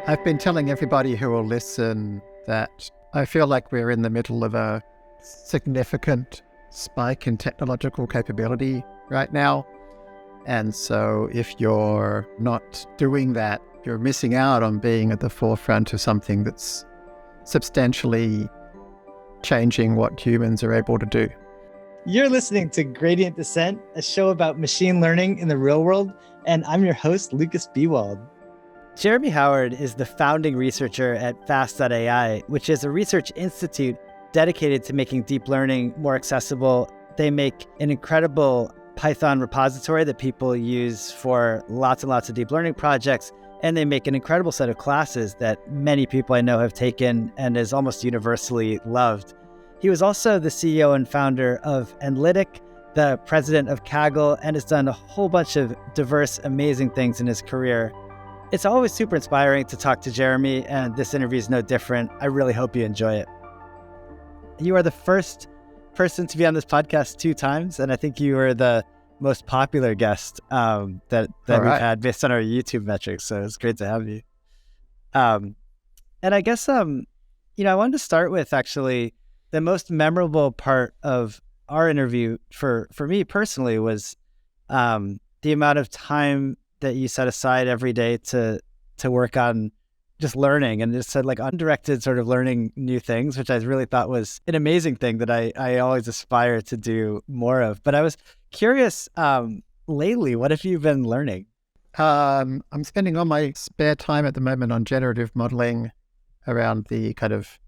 I've been telling everybody who will listen that I feel like we're in the middle of a significant spike in technological capability right now. And so if you're not doing that, you're missing out on being at the forefront of something that's substantially changing what humans are able to do. You're listening to Gradient Dissent, a show about machine learning in the real world, and I'm your host, Lukas Bewald. Jeremy Howard is the founding researcher at fast.ai, which is a research institute dedicated to making deep learning more accessible. They make an incredible Python repository that people use for lots and lots of deep learning projects, and they make an incredible set of classes that many people I know have taken and is almost universally loved. He was also the CEO and founder of Analytic, the president of Kaggle, and has done a whole bunch of diverse, amazing things in his career. It's always super inspiring to talk to Jeremy, and this interview is no different. I really hope you enjoy it. You are the first person to be on this podcast 2 times, and I think you are the most popular guest that we've had based on our YouTube metrics, so it's great to have you. And I guess, I wanted to start with actually the most memorable part of our interview for me personally was the amount of time that you set aside every day to work on just learning and just said like undirected sort of learning new things, which I really thought was an amazing thing that I always aspire to do more of. But I was curious, lately, what have you been learning? I'm spending all my spare time at the moment on generative modeling around the kind of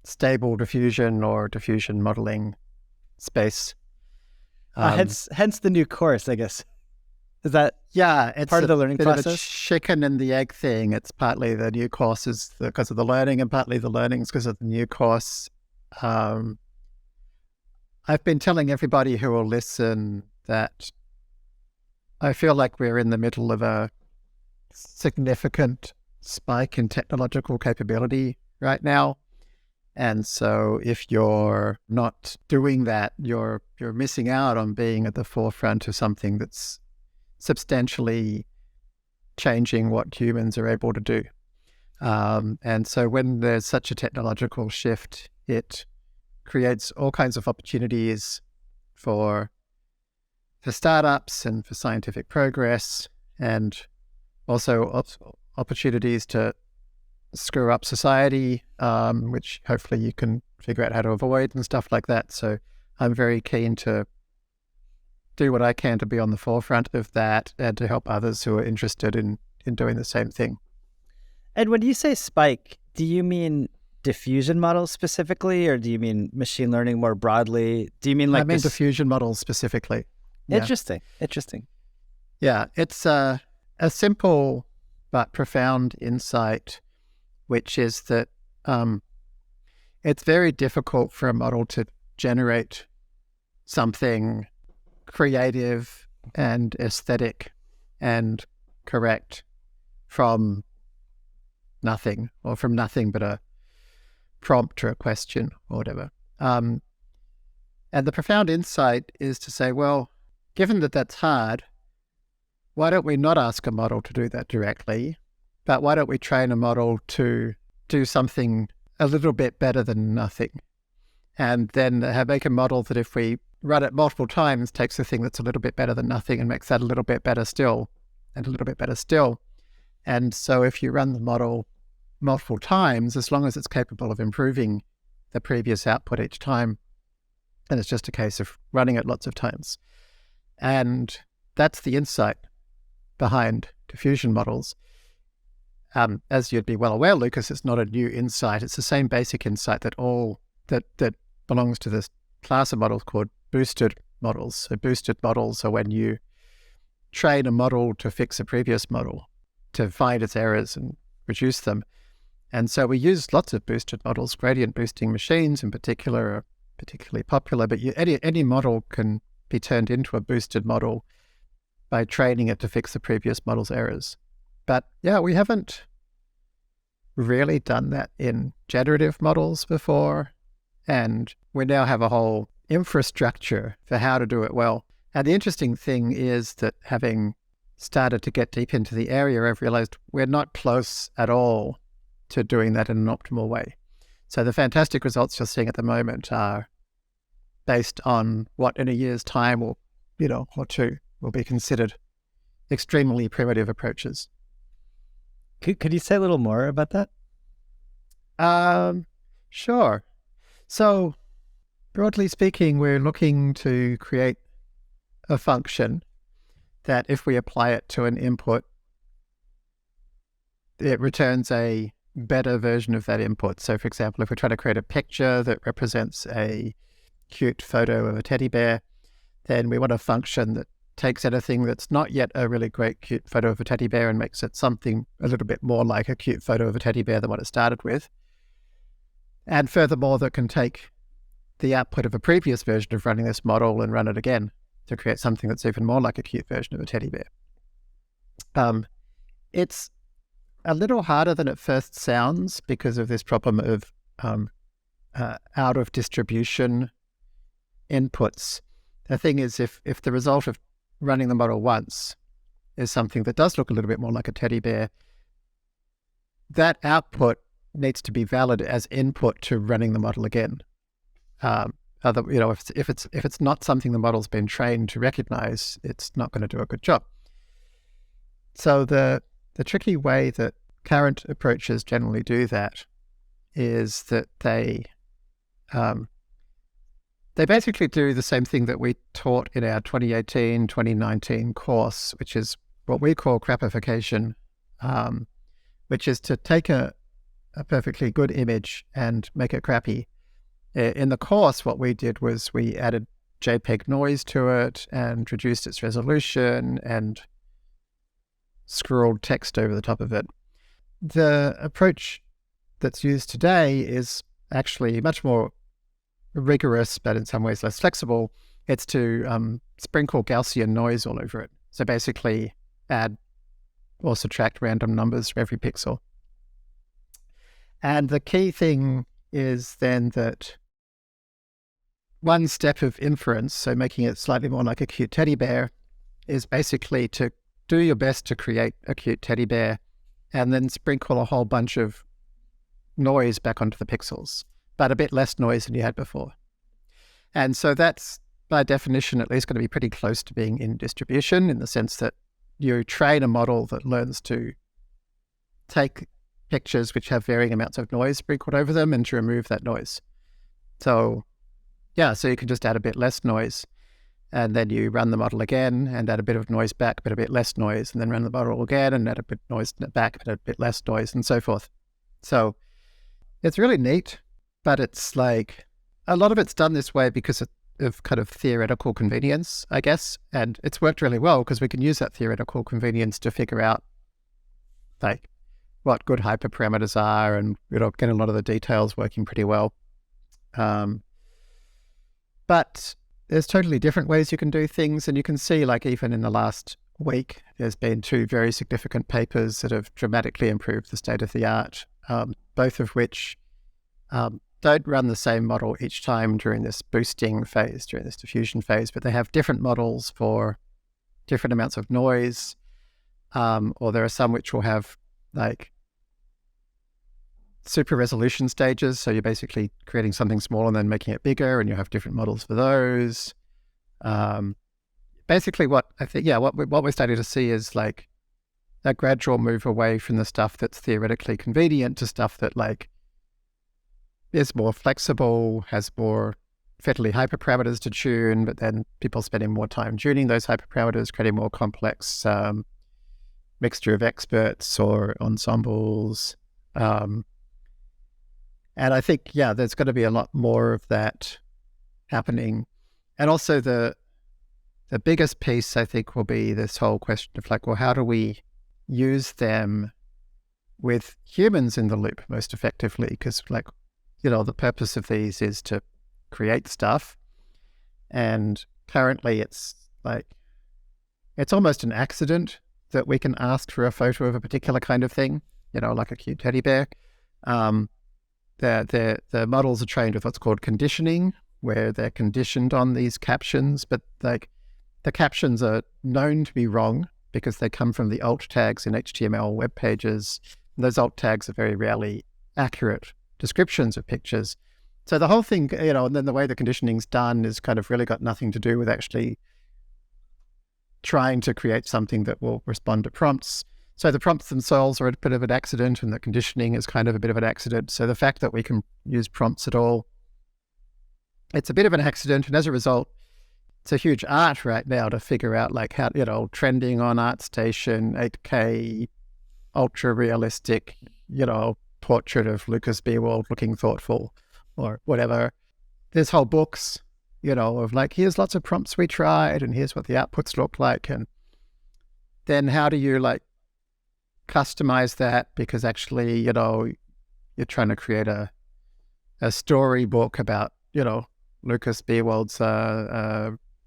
stable diffusion or diffusion modeling space. Hence the new course, I guess. Is that it's part of the learning process? Of a chicken and the egg thing. It's partly the new course is because of the learning, and partly the learning is because of the new course. I've been telling everybody who will listen that I feel like we're in the middle of a significant spike in technological capability right now. And so if you're not doing that, you're missing out on being at the forefront of something that's substantially changing what humans are able to do. And so when there's such a technological shift, it creates all kinds of opportunities for startups and for scientific progress, and also opportunities to screw up society, which hopefully you can figure out how to avoid and stuff like that. So I'm very keen to do what I can to be on the forefront of that and to help others who are interested in doing the same thing. And when you say spike, do you mean diffusion models specifically, or do you mean machine learning more broadly? Do you mean like I mean diffusion models specifically. Interesting. Yeah, it's a simple but profound insight, which is that it's very difficult for a model to generate something creative and aesthetic and correct from nothing, or from nothing but a prompt or a question or whatever. And the profound insight is to say, well, given that that's hard, why don't we not ask a model to do that directly, but why don't we train a model to do something a little bit better than nothing? And then make a model that if we run it multiple times, takes a thing that's a little bit better than nothing and makes that a little bit better still, and a little bit better still. And so if you run the model multiple times, as long as it's capable of improving the previous output each time, then it's just a case of running it lots of times. And that's the insight behind diffusion models. As you'd be well aware, Lukas, it's not a new insight. It's the same basic insight that belongs to this class of models called boosted models. So boosted models are when you train a model to fix a previous model, to find its errors and reduce them. And so we use lots of boosted models. Gradient boosting machines in particular are particularly popular, but any model can be turned into a boosted model by training it to fix the previous model's errors. But yeah, we haven't really done that in generative models before, and we now have a whole infrastructure for how to do it well. And the interesting thing is that having started to get deep into the area, I've realized we're not close at all to doing that in an optimal way. So the fantastic results you're seeing at the moment are based on what in a year's time or two will be considered extremely primitive approaches. Could you say a little more about that? Sure. So broadly speaking, we're looking to create a function that if we apply it to an input, it returns a better version of that input. So for example, if we're trying to create a picture that represents a cute photo of a teddy bear, then we want a function that takes anything that's not yet a really great cute photo of a teddy bear and makes it something a little bit more like a cute photo of a teddy bear than what it started with. And furthermore, that can take the output of a previous version of running this model and run it again to create something that's even more like a cute version of a teddy bear. It's a little harder than it first sounds because of this problem of out of distribution inputs. The thing is, if the result of running the model once is something that does look a little bit more like a teddy bear, that output needs to be valid as input to running the model again. If it's not something the model's been trained to recognize, it's not going to do a good job. So the tricky way that current approaches generally do that is that they basically do the same thing that we taught in our 2018-2019 course, which is what we call crapification, which is to take a perfectly good image and make it crappy. In the course, what we did was we added JPEG noise to it and reduced its resolution and scrawled text over the top of it. The approach that's used today is actually much more rigorous, but in some ways less flexible. It's to sprinkle Gaussian noise all over it. So basically add or subtract random numbers from every pixel. And the key thing is then that one step of inference, so making it slightly more like a cute teddy bear, is basically to do your best to create a cute teddy bear and then sprinkle a whole bunch of noise back onto the pixels, but a bit less noise than you had before. And so that's, by definition, at least going to be pretty close to being in distribution, in the sense that you train a model that learns to take pictures which have varying amounts of noise sprinkled over them and to remove that noise. So you can just add a bit less noise, and then you run the model again and add a bit of noise back, but a bit less noise, and then run the model again and add a bit noise back, but a bit less noise, and so forth. So it's really neat, but it's like a lot of it's done this way because of kind of theoretical convenience, I guess. And it's worked really well because we can use that theoretical convenience to figure out like what good hyperparameters are and get a lot of the details working pretty well. But there's totally different ways you can do things. And you can see, like, even in the last week, there's been 2 very significant papers that have dramatically improved the state of the art, both of which don't run the same model each time during this boosting phase, during this diffusion phase, but they have different models for different amounts of noise, or there are some which will have like super resolution stages. So you're basically creating something small and then making it bigger, and you have different models for those. Basically what I think, what we're starting to see is like a gradual move away from the stuff that's theoretically convenient to stuff that like is more flexible, has more fiddly hyperparameters to tune, but then people spending more time tuning those hyperparameters, creating more complex mixture of experts or ensembles. And I think, there's going to be a lot more of that happening. And also the biggest piece, I think, will be this whole question of like, well, how do we use them with humans in the loop most effectively? Because like, the purpose of these is to create stuff. And currently it's like, it's almost an accident that we can ask for a photo of a particular kind of thing, like a cute teddy bear. The models are trained with what's called conditioning, where they're conditioned on these captions, but like the captions are known to be wrong because they come from the alt tags in HTML web pages. And those alt tags are very rarely accurate descriptions of pictures. So the whole thing, and then the way the conditioning's done is kind of really got nothing to do with actually trying to create something that will respond to prompts. So the prompts themselves are a bit of an accident, and the conditioning is kind of a bit of an accident. So the fact that we can use prompts at all, it's a bit of an accident. And as a result, it's a huge art right now to figure out like how, trending on ArtStation, 8K, ultra realistic, portrait of Lukas Biewald looking thoughtful or whatever. There's whole books, of like, here's lots of prompts we tried and here's what the outputs look like. And then how do you like customize that? Because actually, you're trying to create a storybook about, Lukas Biewald's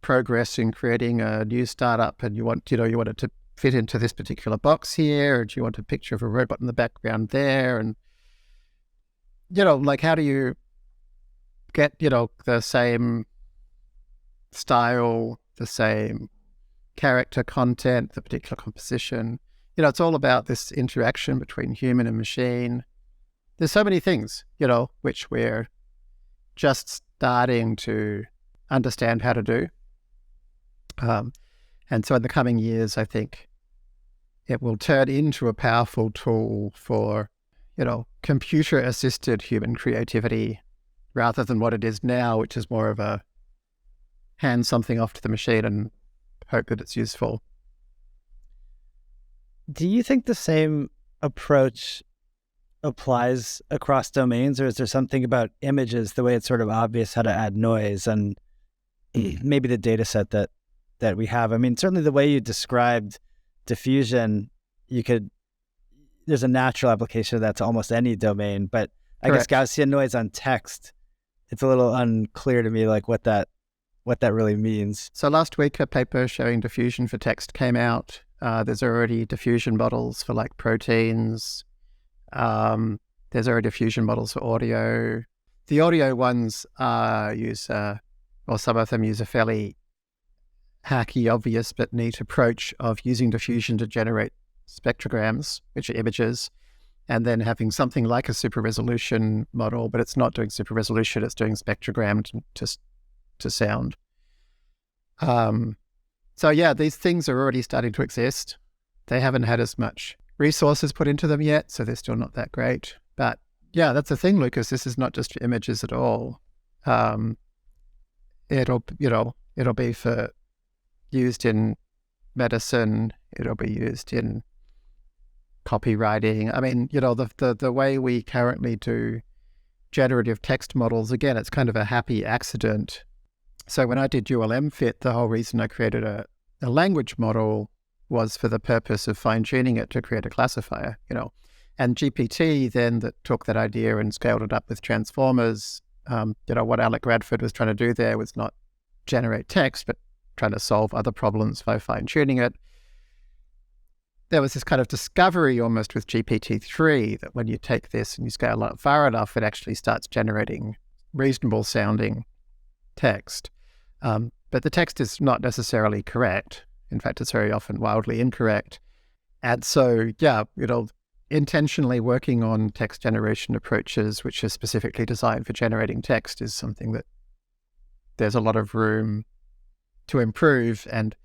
progress in creating a new startup, and you want it to fit into this particular box here, or do you want a picture of a robot in the background there? And, like how do you get, the same style, the same character content, the particular composition? It's all about this interaction between human and machine. There's so many things, which we're just starting to understand how to do. And so in the coming years, I think it will turn into a powerful tool for, computer-assisted human creativity rather than what it is now, which is more of a hand something off to the machine and hope that it's useful. Do you think the same approach applies across domains, or is there something about images, the way it's sort of obvious how to add noise and maybe the data set that we have? I mean, certainly the way you described diffusion, there's a natural application of that to almost any domain, but I Correct. guess Gaussian noise on text, it's a little unclear to me, like what that really means. So last week, a paper showing diffusion for text came out. There's already diffusion models for like proteins. There's already diffusion models for audio. The audio ones some of them use a fairly hacky, obvious, but neat approach of using diffusion to generate spectrograms, which are images, and then having something like a super resolution model, but it's not doing super resolution, it's doing spectrogram to sound. So yeah, these things are already starting to exist. They haven't had as much resources put into them yet, so they're still not that great. But yeah, that's the thing, Lukas. This is not just for images at all. It'll be used in medicine. It'll be used in copywriting. I mean, the way we currently do generative text models, again, it's kind of a happy accident. So when I did ULM Fit, the whole reason I created a language model was for the purpose of fine-tuning it to create a classifier, And GPT then that took that idea and scaled it up with transformers. What Alec Radford was trying to do there was not generate text, but trying to solve other problems by fine-tuning it. There was this kind of discovery almost with GPT-3 that when you take this and you scale it far enough, it actually starts generating reasonable sounding text. But the text is not necessarily correct. In fact, it's very often wildly incorrect. And so, intentionally working on text generation approaches, which are specifically designed for generating text, is something that there's a lot of room to improve. And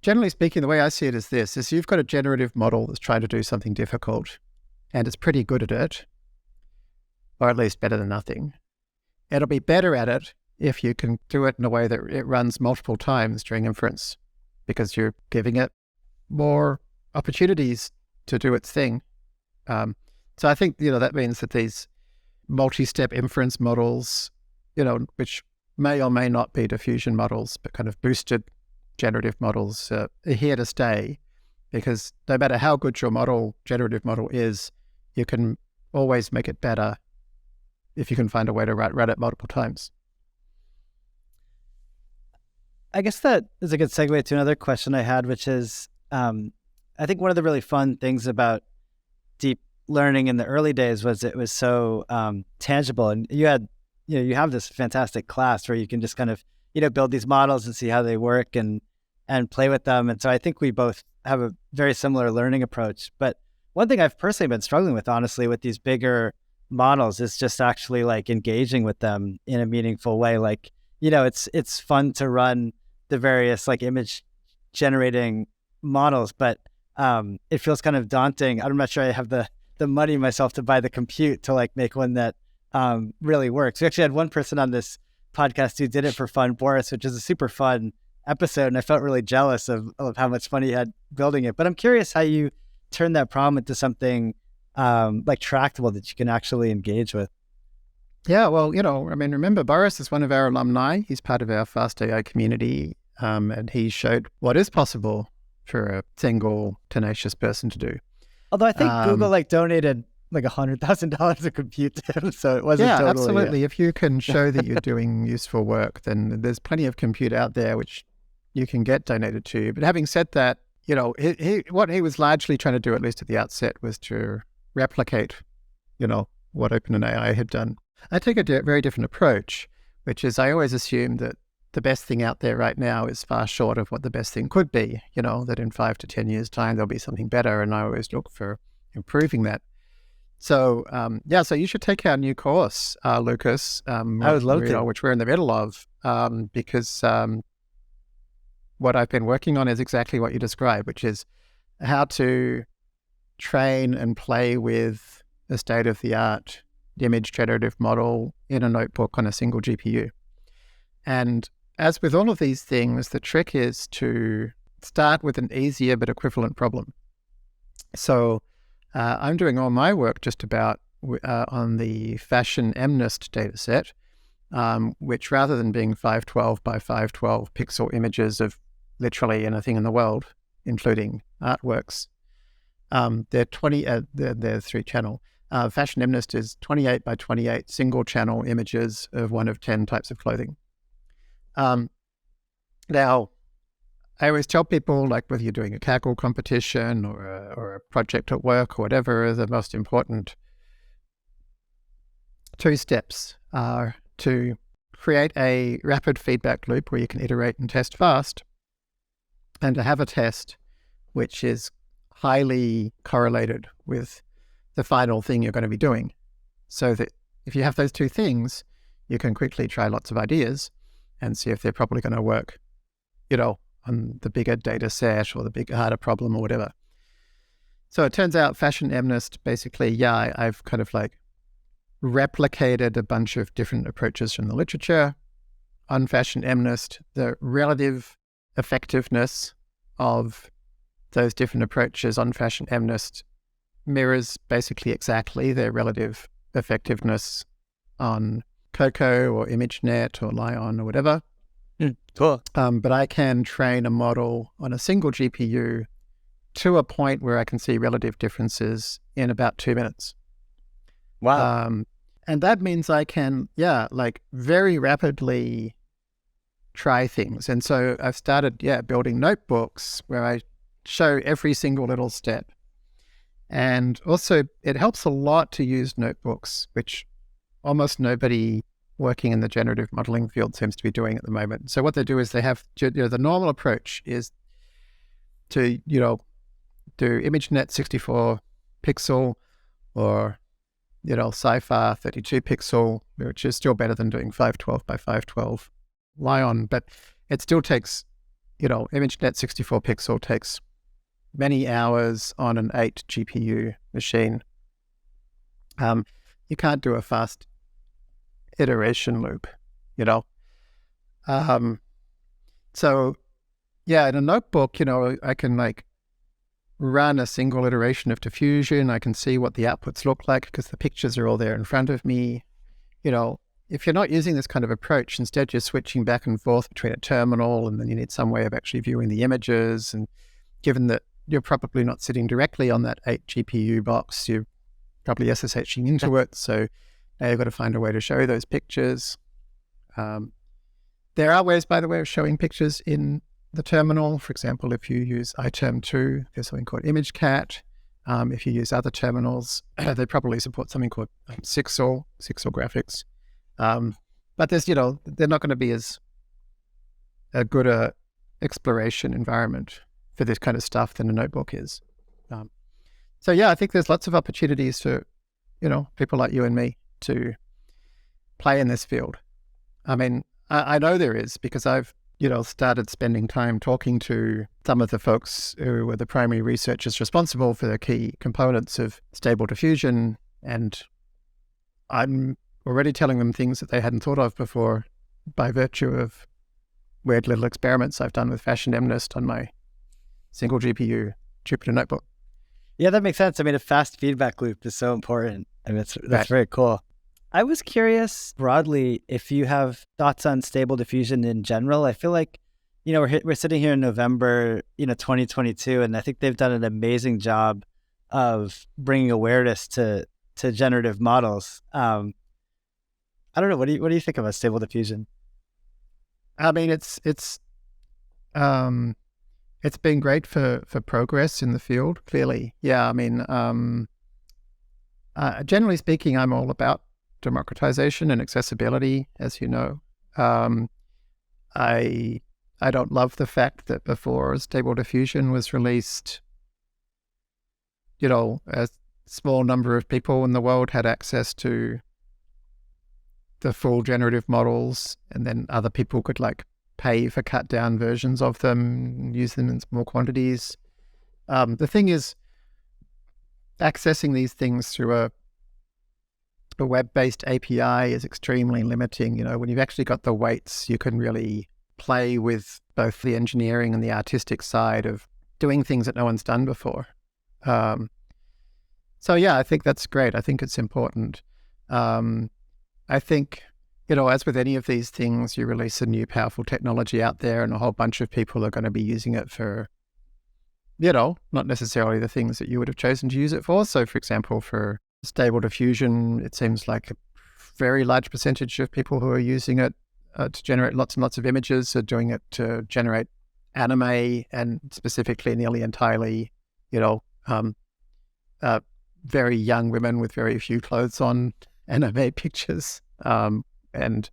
generally speaking, the way I see it is this, is you've got a generative model that's trying to do something difficult and it's pretty good at it, or at least better than nothing. It'll be better at it if you can do it in a way that it runs multiple times during inference, because you're giving it more opportunities to do its thing. So I think, that means that these multi-step inference models, which may or may not be diffusion models, but kind of boosted generative models are here to stay, because no matter how good your generative model is, you can always make it better if you can find a way to run it multiple times. I guess that is a good segue to another question I had, which is, I think one of the really fun things about deep learning in the early days was it was so tangible. And you have this fantastic class where you can just kind of, build these models and see how they work. And and play with them. And so I think we both have a very similar learning approach. But one thing I've personally been struggling with, honestly, with these bigger models is just actually like engaging with them in a meaningful way. Like, it's fun to run the various like image generating models, but it feels kind of daunting. I'm not sure I have the money myself to buy the compute to like make one that really works. We actually had one person on this podcast who did it for fun, Boris, which is a super fun episode, and I felt really jealous of how much fun he had building it. But I'm curious how you turn that problem into something like tractable that you can actually engage with. Yeah, well, remember Boris is one of our alumni. He's part of our fast.ai community, and he showed what is possible for a single tenacious person to do. Although I think Google like donated like $100,000 of compute to him, so it wasn't totally. Absolutely. If you can show that you're doing useful work, then there's plenty of compute out there which you can get donated to you. But having said that, what he was largely trying to do, at least at the outset, was to replicate, what OpenAI had done. I take a very different approach, which is I always assume that the best thing out there right now is far short of what the best thing could be, that in 5 to 10 years' time, there'll be something better. And I always look for improving that. So, so you should take our new course, Lukas. I would love to. Which we're in the middle of, because what I've been working on is exactly what you described, which is how to train and play with a state-of-the-art image generative model in a notebook on a single GPU. And as with all of these things, the trick is to start with an easier but equivalent problem. So I'm doing all my work just about on the fashion MNIST dataset, which rather than being 512 by 512 pixel images of literally anything in the world, including artworks, they're 3-channel. Fashion MNIST is 28 by 28 single channel images of one of 10 types of clothing. Now, I always tell people, like whether you're doing a Kaggle competition or a project at work or whatever, the most important 2 steps are to create a rapid feedback loop where you can iterate and test fast, and to have a test which is highly correlated with the final thing you're going to be doing. So that if you have those 2 things, you can quickly try lots of ideas and see if they're probably going to work, on the bigger data set or the big harder problem or whatever. So it turns out Fashion MNIST, basically, I've kind of like replicated a bunch of different approaches from the literature. On Fashion MNIST, the relative effectiveness of those different approaches on Fashion MNIST mirrors basically exactly their relative effectiveness on Coco or ImageNet or Lion or whatever. Cool. But I can train a model on a single GPU to a point where I can see relative differences in about 2 minutes. Wow. And that means I can, very rapidly try things. And so I've started, building notebooks where I show every single little step. And also it helps a lot to use notebooks, which almost nobody working in the generative modeling field seems to be doing at the moment. So what they do is they have, the normal approach is to, do ImageNet 64 pixel or, Sci-Fi 32 pixel, which is still better than doing 512 by 512 Lion, but it still takes, ImageNet 64 pixel takes many hours on an 8 GPU machine. You can't do a fast iteration loop, So in a notebook, I can run a single iteration of diffusion. I can see what the outputs look like because the pictures are all there in front of me. If you're not using this kind of approach, instead you're switching back and forth between a terminal, and then you need some way of actually viewing the images. And given that you're probably not sitting directly on that 8 GPU box, you're probably SSHing into it. So now you've got to find a way to show those pictures. There are ways, by the way, of showing pictures in the terminal. For example, if you use iTerm2, there's something called ImageCat. If you use other terminals, they probably support something called Sixel graphics. But there's, they're not going to be as good a exploration environment for this kind of stuff than a notebook is. So yeah, I think there's lots of opportunities for, people like you and me to play in this field. I mean, I know there is, because I've, started spending time talking to some of the folks who were the primary researchers responsible for the key components of stable diffusion. And I'm already telling them things that they hadn't thought of before by virtue of weird little experiments I've done with Fashion MNIST on my single GPU Jupyter notebook. Yeah, that makes sense. I mean, a fast feedback loop is so important. I mean, that's Right. very cool. I was curious broadly if you have thoughts on stable diffusion in general. I feel like, we're sitting here in November, 2022, and I think they've done an amazing job of bringing awareness to generative models. I don't know. What do you think about stable diffusion? I mean, it's been great for progress in the field, clearly. Yeah, I mean, generally speaking, I'm all about democratization and accessibility, as you know. I don't love the fact that before stable diffusion was released, a small number of people in the world had access to the full generative models, and then other people could pay for cut down versions of them, use them in small quantities. The thing is, accessing these things through a web-based API is extremely limiting. When you've actually got the weights, you can really play with both the engineering and the artistic side of doing things that no one's done before. So yeah, I think that's great. I think it's important. I think, as with any of these things, you release a new powerful technology out there and a whole bunch of people are going to be using it for, not necessarily the things that you would have chosen to use it for. So for example, for stable diffusion, it seems like a very large percentage of people who are using it to generate lots and lots of images are doing it to generate anime, and specifically nearly entirely, very young women with very few clothes on anime pictures. And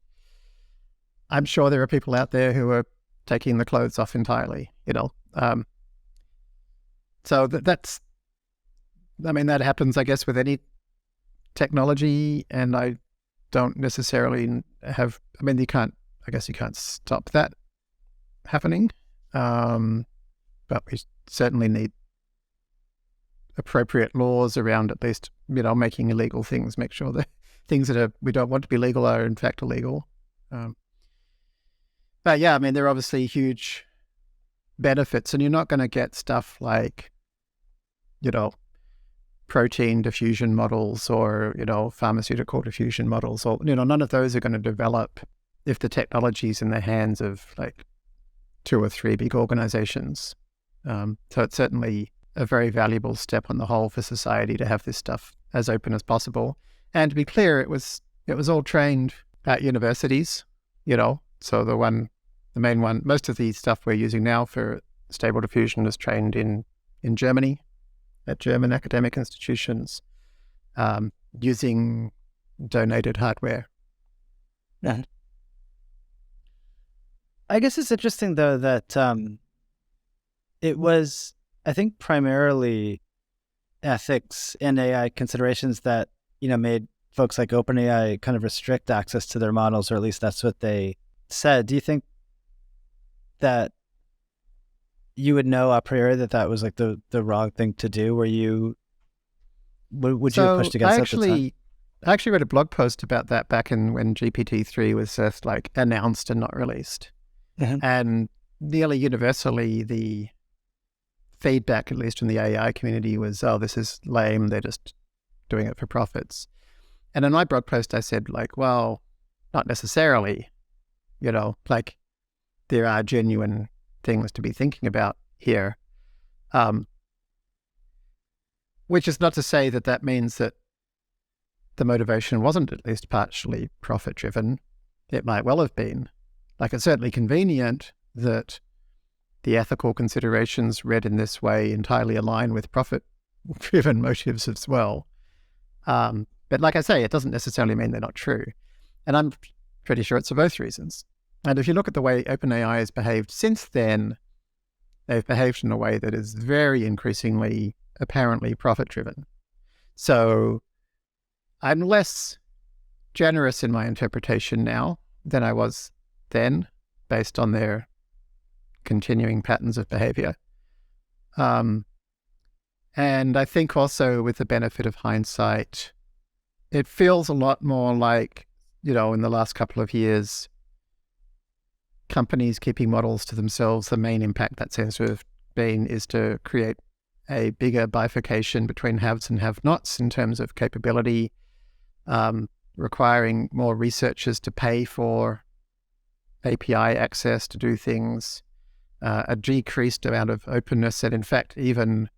I'm sure there are people out there who are taking the clothes off entirely, So that happens, I guess, with any technology, and I don't necessarily you can't stop that happening. But we certainly need appropriate laws around at least, making illegal things, make sure that things that we don't want to be legal are in fact illegal. But yeah, there are obviously huge benefits, and you're not going to get stuff like, protein diffusion models or, pharmaceutical diffusion models, or, none of those are going to develop if the technology's in the hands of 2 or 3 big organizations. So it's certainly a very valuable step on the whole for society to have this stuff as open as possible. And to be clear, it was all trained at universities, so the main one, most of the stuff we're using now for stable diffusion is trained in Germany, at German academic institutions, using donated hardware. Yeah. I guess it's interesting, though, that it was, I think, primarily ethics and AI considerations that, made folks like OpenAI kind of restrict access to their models, or at least that's what they said. Do you think that you would know a priori that was the wrong thing to do? Would you have pushed against that at the time? I actually read a blog post about that back when GPT-3 was just announced and not released. Mm-hmm. And nearly universally, the feedback, at least from the AI community, was, oh, this is lame. They're just doing it for profits. And in my blog post, I said, well, not necessarily, there are genuine things to be thinking about here. Which is not to say that means that the motivation wasn't at least partially profit-driven. It might well have been. It's certainly convenient that the ethical considerations read in this way entirely align with profit-driven motives as well. But like I say, it doesn't necessarily mean they're not true. And I'm pretty sure it's for both reasons. And if you look at the way OpenAI has behaved since then, they've behaved in a way that is very increasingly apparently profit-driven. So I'm less generous in my interpretation now than I was then, based on their continuing patterns of behavior. And I think also with the benefit of hindsight, it feels a lot more like, in the last couple of years, companies keeping models to themselves, the main impact that seems to have been is to create a bigger bifurcation between haves and have-nots in terms of capability, requiring more researchers to pay for API access to do things, a decreased amount of openness, and in fact, even,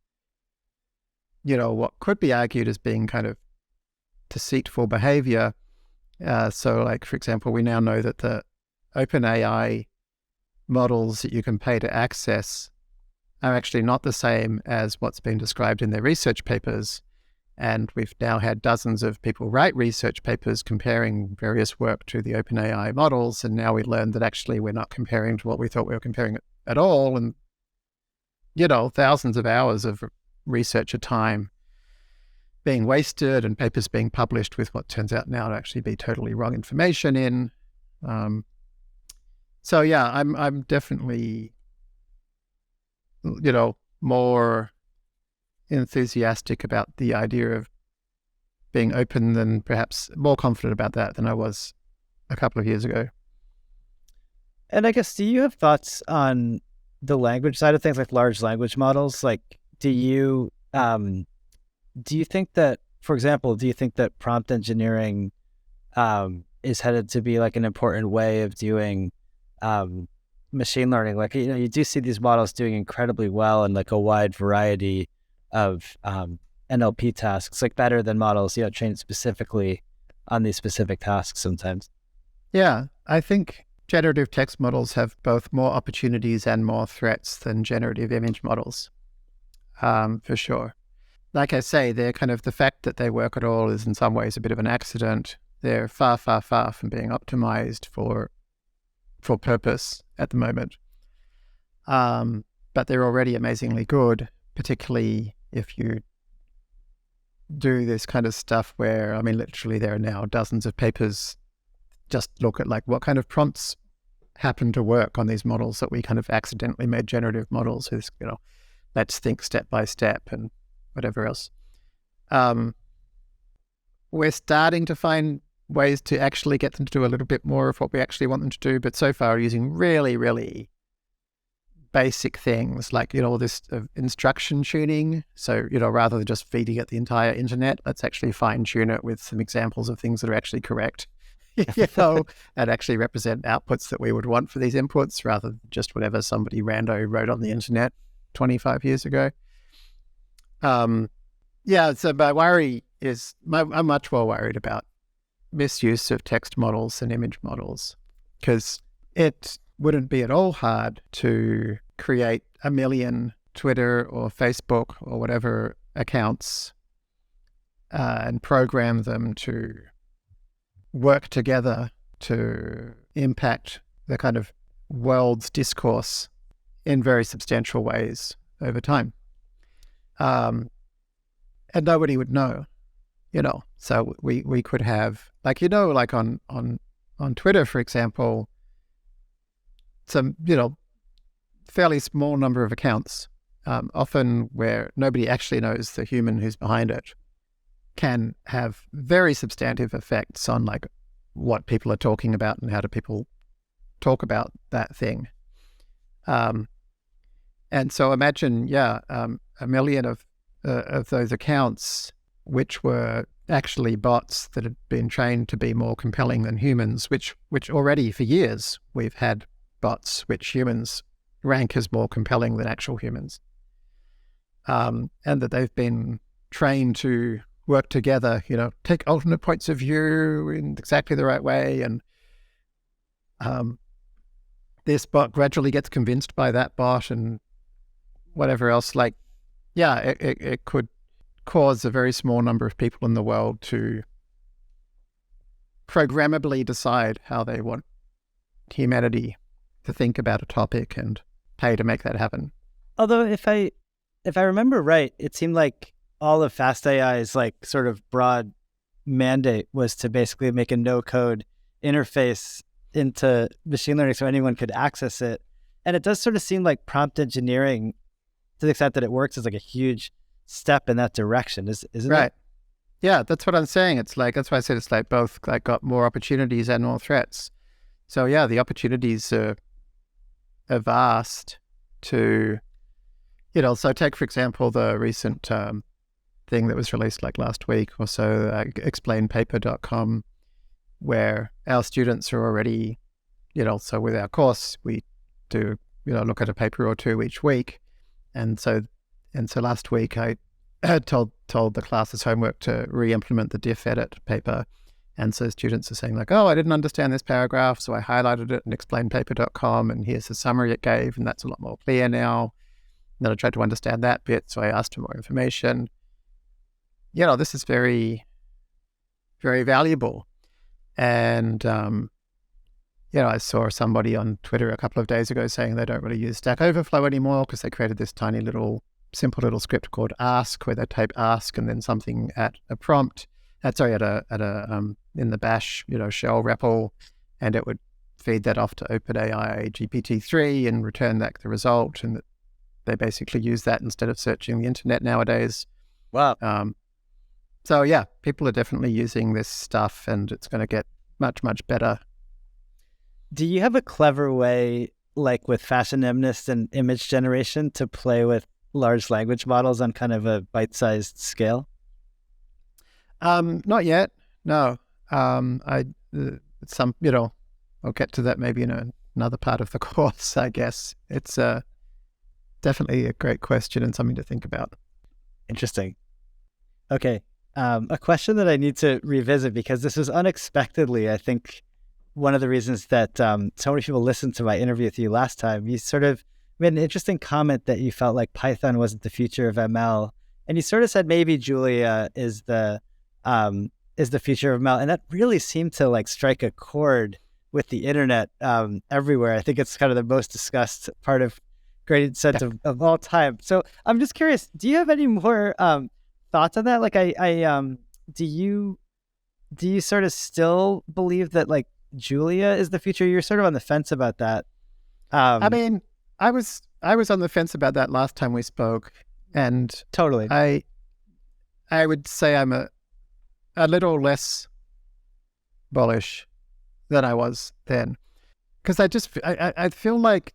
what could be argued as being kind of deceitful behavior. So like, for example, we now know that the OpenAI models that you can pay to access are actually not the same as what's been described in their research papers. And we've now had dozens of people write research papers comparing various work to the OpenAI models. And now we learned that actually we're not comparing to what we thought we were comparing at all. And, thousands of hours of researcher time being wasted and papers being published with what turns out now to actually be totally wrong information in. So yeah, I'm definitely, more enthusiastic about the idea of being open, than perhaps more confident about that than I was a couple of years ago. And I guess, do you have thoughts on the language side of things, like large language models? Like, do you think that, for example, prompt engineering is headed to be like an important way of doing machine learning? Like, you do see these models doing incredibly well in like a wide variety of NLP tasks, like better than models, trained specifically on these specific tasks sometimes. Yeah, I think generative text models have both more opportunities and more threats than generative image models, for sure. Like I say, they're kind of, the fact that they work at all is in some ways a bit of an accident. They're far, far, far from being optimized for purpose at the moment. But they're already amazingly good, particularly if you do this kind of stuff where, literally there are now dozens of papers just look at like what kind of prompts happen to work on these models that we kind of accidentally made generative models with, let's think step by step and whatever else. We're starting to find ways to actually get them to do a little bit more of what we actually want them to do, but so far using really, really basic things like, all this instruction tuning. So, rather than just feeding it the entire internet, let's actually fine tune it with some examples of things that are actually correct, and actually represent outputs that we would want for these inputs, rather than just whatever somebody rando wrote on the internet 25 years ago. So my worry is, I'm much more worried about misuse of text models and image models, because it wouldn't be at all hard to create 1 million Twitter or Facebook or whatever accounts and program them to work together to impact the kind of world's discourse in very substantial ways over time. And nobody would know, So we could have, like, like on Twitter, for example, some, fairly small number of accounts, often where nobody actually knows the human who's behind it, can have very substantive effects on like what people are talking about and how do people talk about that thing. And so imagine, 1 million of those accounts, which were actually bots that had been trained to be more compelling than humans, which already for years we've had bots which humans rank as more compelling than actual humans, and that they've been trained to work together, take alternate points of view in exactly the right way, and this bot gradually gets convinced by that bot and whatever else. Like, it could cause a very small number of people in the world to programmably decide how they want humanity to think about a topic and pay to make that happen. Although if I remember right, it seemed like all of fast.ai's like sort of broad mandate was to basically make a no-code interface into machine learning so anyone could access it. And it does sort of seem like prompt engineering, to the extent that it works, is like a huge step in that direction. Isn't Right. it? Yeah, that's what I'm saying. It's like, that's why I said it's like both like got more opportunities and more threats. So yeah, the opportunities are vast to, so take, for example, the recent thing that was released like last week or so, explainpaper.com, where our students are already, so with our course, we do, look at a paper or two each week. And so last week I told the class's homework to re-implement the diff edit paper. And so students are saying like, oh, I didn't understand this paragraph, so I highlighted it in explainpaper.com, and here's the summary it gave, and that's a lot more clear now. And then I tried to understand that bit, so I asked for more information. This is very, very valuable. And, I saw somebody on Twitter a couple of days ago saying they don't really use Stack Overflow anymore because they created this tiny little, simple little script called ask, where they type ask and then something at a prompt. In the bash, shell REPL, and it would feed that off to OpenAI GPT-3 and return back the result. And they basically use that instead of searching the internet nowadays. Wow. So yeah, people are definitely using this stuff, and it's going to get much, much better. Do you have a clever way, like with fashionimness and image generation, to play with large language models on kind of a bite-sized scale? Not yet. No. I'll get to that maybe in another part of the course, I guess. It's definitely a great question and something to think about. Interesting. Okay. A question that I need to revisit, because this was unexpectedly, I think, one of the reasons that so many people listened to my interview with you last time. You sort of made an interesting comment that you felt like Python wasn't the future of ML. And you sort of said maybe Julia is the future of ML. And that really seemed to like strike a chord with the internet everywhere. I think it's kind of the most discussed part of Gradient Dissent of all time. So I'm just curious, do you have any more thoughts on that? Like, do you sort of still believe that like Julia is the future? You're sort of on the fence about that. I mean, I was on the fence about that last time we spoke, and totally. I would say I'm a little less bullish than I was then, because I feel like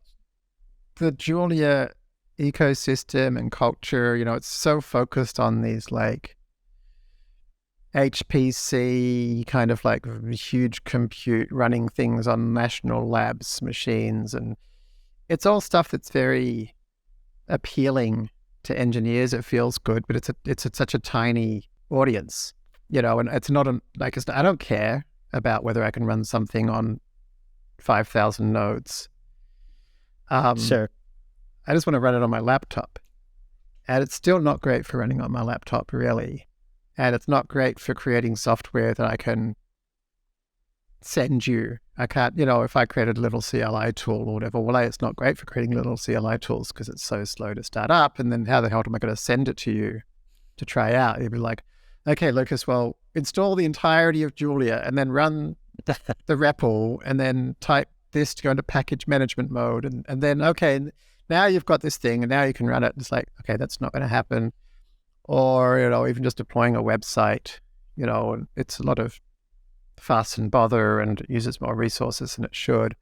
the Julia ecosystem and culture, it's so focused on these like HPC kind of like huge compute running things on national labs machines, and it's all stuff that's very appealing to engineers. It feels good, but it's such a tiny audience, and it's not I don't care about whether I can run something on 5,000 nodes. Sure. I just want to run it on my laptop, and it's still not great for running on my laptop, really. And it's not great for creating software that I can send you. I can't, if I created a little CLI tool or whatever, well, it's not great for creating little CLI tools because it's so slow to start up. And then how the hell am I going to send it to you to try out? You'd be like, okay, Lukas, well, install the entirety of Julia and then run the REPL and then type this to go into package management mode. And then, okay, now you've got this thing and now you can run it. It's like, okay, that's not going to happen. Or, even just deploying a website, it's a lot of fuss and bother and it uses more resources than it should.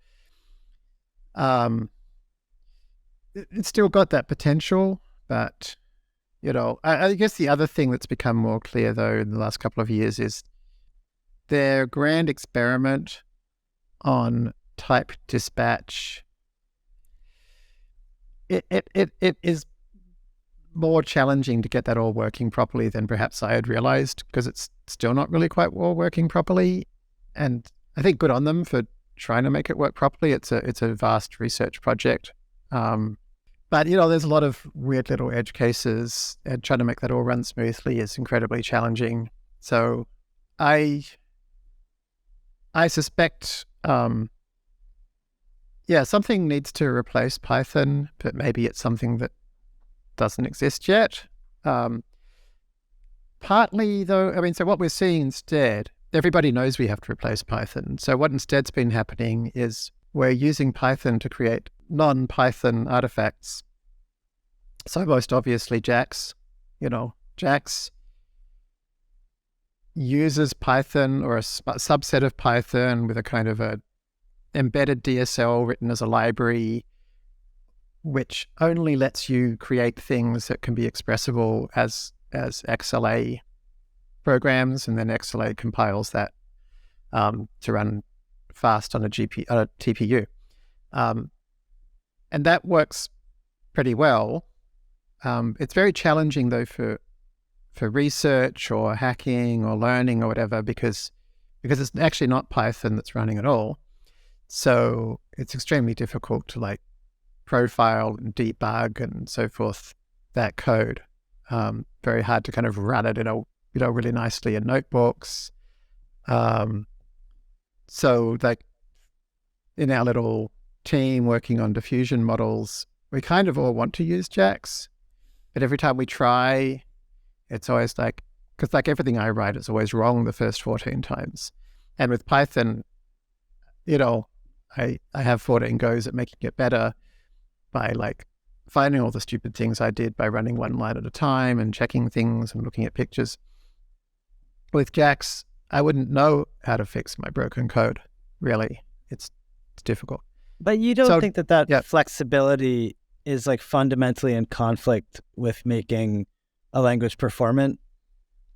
It's still got that potential, but, I guess the other thing that's become more clear, though, in the last couple of years is their grand experiment on type dispatch. It is more challenging to get that all working properly than perhaps I had realized, because it's still not really quite all working properly. And I think good on them for trying to make it work properly. It's a vast research project. But, there's a lot of weird little edge cases, and trying to make that all run smoothly is incredibly challenging. So I suspect yeah, something needs to replace Python, but maybe it's something that doesn't exist yet. Partly though, I mean, so what we're seeing instead, everybody knows we have to replace Python. So what instead's been happening is we're using Python to create non-Python artifacts. So most obviously JAX, JAX uses Python or a subset of Python with a kind of a embedded DSL written as a library, which only lets you create things that can be expressible as XLA programs, and then XLA compiles that to run fast on a TPU. And that works pretty well. It's very challenging though for research or hacking or learning or whatever, because it's actually not Python that's running at all. So it's extremely difficult to like profile and debug and so forth that code. Very hard to kind of run it in really nicely in notebooks. So like in our little team working on diffusion models, we kind of all want to use JAX, but every time we try, it's always like, because like everything I write is always wrong the first 14 times. And with Python, I have 14 goes at making it better by like finding all the stupid things I did by running one line at a time and checking things and looking at pictures. With JAX, I wouldn't know how to fix my broken code, really. It's difficult. But you don't think that flexibility is like fundamentally in conflict with making a language performant?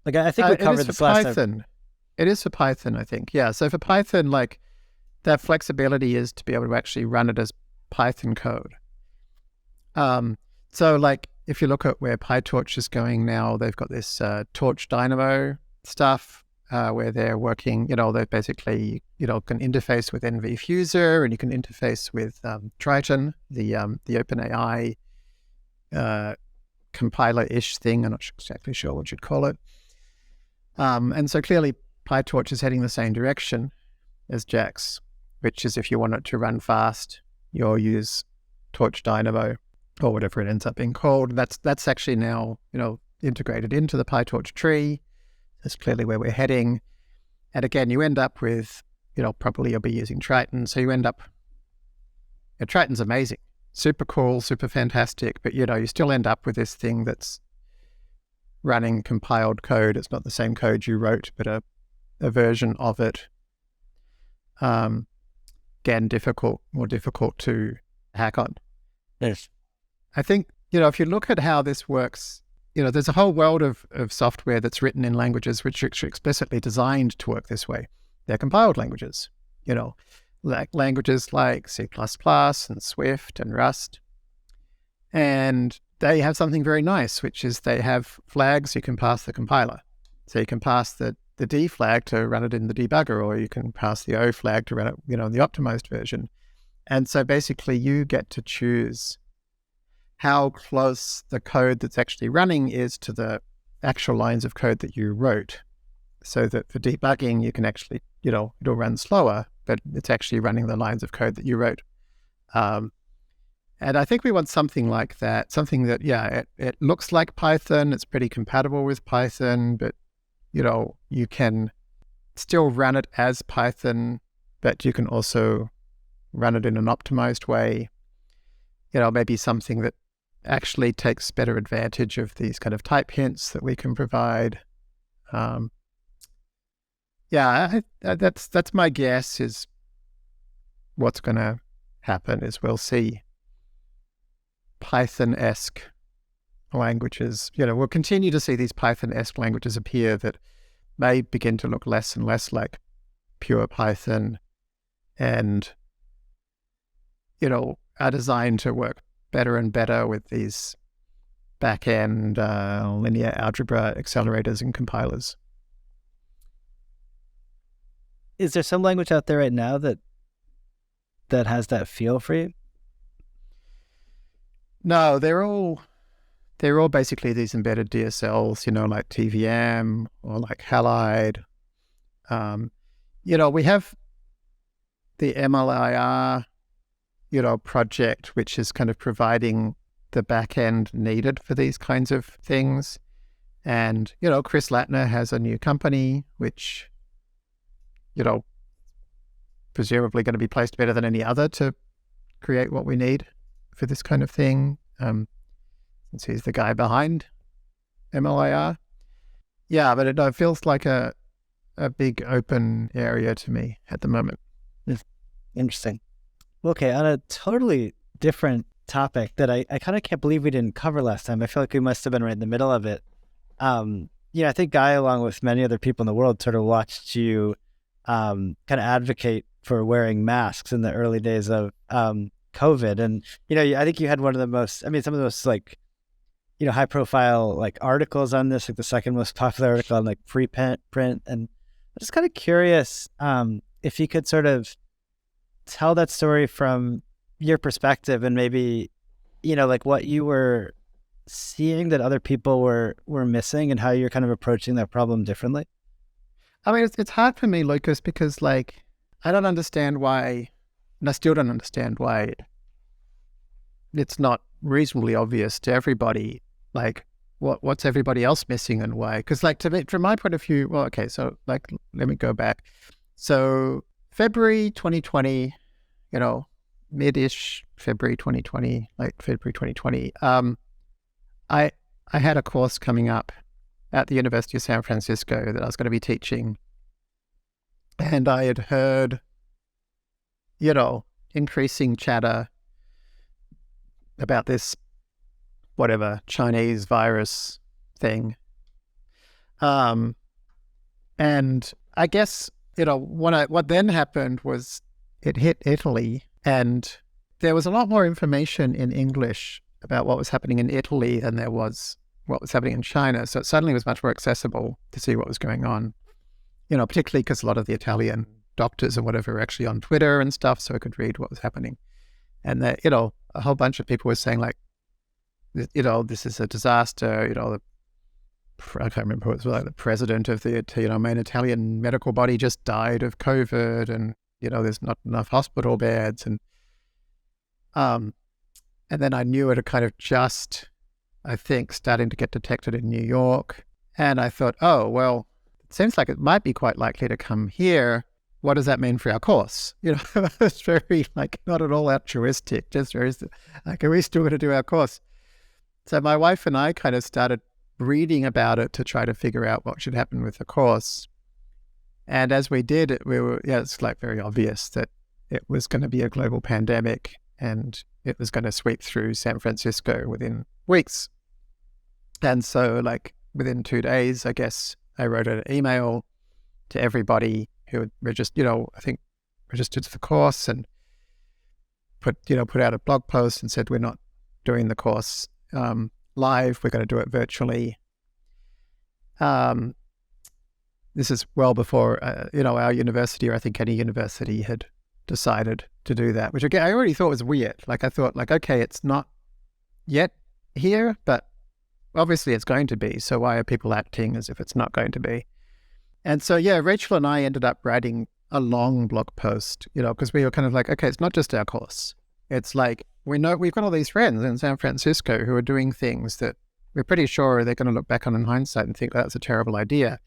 Like I think we covered this last time. It is for Python, I think. Yeah. So for Python, like that flexibility is to be able to actually run it as Python code. So like if you look at where PyTorch is going now, they've got this Torch Dynamo stuff where they're working, they basically, can interface with NVFuser, and you can interface with Triton, the OpenAI compiler-ish thing. I'm not exactly sure what you'd call it. And so clearly PyTorch is heading the same direction as JAX, which is if you want it to run fast, you'll use Torch Dynamo or whatever it ends up being called. That's actually now, integrated into the PyTorch tree. That's clearly where we're heading. And again, you end up with, probably you'll be using Triton. So you end up, Triton's amazing, super cool, super fantastic, but you still end up with this thing that's running compiled code. It's not the same code you wrote, but a version of it. Again, more difficult to hack on. Yes. I think, if you look at how this works, there's a whole world of software that's written in languages which are explicitly designed to work this way. They're compiled languages, like languages like C++ and Swift and Rust. And they have something very nice, which is they have flags you can pass the compiler. So you can pass the D flag to run it in the debugger, or you can pass the O flag to run it, in the optimized version. And so basically you get to choose how close the code that's actually running is to the actual lines of code that you wrote. So that for debugging, you can actually, it'll run slower, but it's actually running the lines of code that you wrote. And I think we want something like that, something that, it looks like Python, it's pretty compatible with Python, but, you can still run it as Python, but you can also run it in an optimized way. Maybe something that actually takes better advantage of these kind of type hints that we can provide. That's my guess is what's going to happen is we'll see Python-esque languages. We'll continue to see these Python-esque languages appear that may begin to look less and less like pure Python and, are designed to work better and better with these back-end linear algebra accelerators and compilers. Is there some language out there right now that has that feel for you? No, they're all basically these embedded DSLs, like TVM or like Halide. We have the MLIR, project which is kind of providing the back end needed for these kinds of things. And, Chris Lattner has a new company, which, presumably going to be placed better than any other to create what we need for this kind of thing. Since he's the guy behind MLIR. Yeah, but it feels like a big open area to me at the moment. Interesting. Okay, on a totally different topic that I kind of can't believe we didn't cover last time. I feel like we must have been right in the middle of it. I think Guy, along with many other people in the world, sort of watched you kind of advocate for wearing masks in the early days of COVID. And, I think you had some of the most high profile articles on this, the second most popular article on preprint. And I'm just kind of curious if you could sort of tell that story from your perspective and maybe, what you were seeing that other people were missing and how you're kind of approaching that problem differently. I mean, it's hard for me, Lukas, because I don't understand why, and I still don't understand why it's not reasonably obvious to everybody, what's everybody else missing and why? Because to me, from my point of view, well, okay, so let me go back. So February 2020, mid-ish February 2020, late February 2020, I had a course coming up at the University of San Francisco that I was going to be teaching. And I had heard, increasing chatter about this, Chinese virus thing. And I guess, what then happened was it hit Italy, and there was a lot more information in English about what was happening in Italy than there was what was happening in China. So it suddenly was much more accessible to see what was going on, particularly because a lot of the Italian doctors and whatever were actually on Twitter and stuff, so I could read what was happening. And that, a whole bunch of people were saying this is a disaster, I can't remember what it was, the president of the, main Italian medical body just died of COVID, and, there's not enough hospital beds. And then I knew it had kind of just, I think, starting to get detected in New York. And I thought, oh, well, it seems like it might be quite likely to come here. What does that mean for our course? It's very, not at all altruistic, just very, are we still going to do our course? So my wife and I kind of started reading about it to try to figure out what should happen with the course. And as we did, it's very obvious that it was going to be a global pandemic, and it was going to sweep through San Francisco within weeks. And so within 2 days, I guess, I wrote an email to everybody who had registered to the course, and put out a blog post and said, we're not doing the course live, we're going to do it virtually. This is well before, our university, or I think any university, had decided to do that, which again, I already thought was weird. I thought okay, it's not yet here, but obviously it's going to be. So why are people acting as if it's not going to be? And so, Rachel and I ended up writing a long blog post, because we were kind of okay, it's not just our course. It's we know we've got all these friends in San Francisco who are doing things that we're pretty sure they're going to look back on in hindsight and think that's a terrible idea,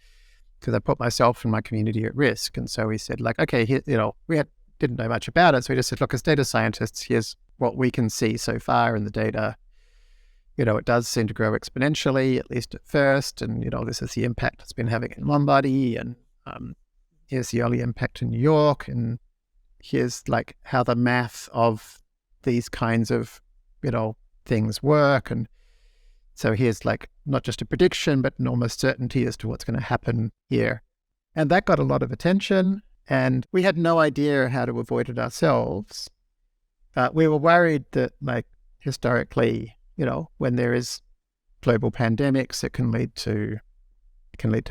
because I put myself and my community at risk. And so we said okay, here, we didn't know much about it. So we just said, look, as data scientists, here's what we can see so far in the data. It does seem to grow exponentially, at least at first. And, this is the impact it's been having in Lombardy. And here's the early impact in New York. And here's how the math of these kinds of, things work. And so here's not just a prediction, but an almost certainty as to what's going to happen here. And that got a lot of attention. And we had no idea how to avoid it ourselves. We were worried that historically, when there is global pandemics, it can lead to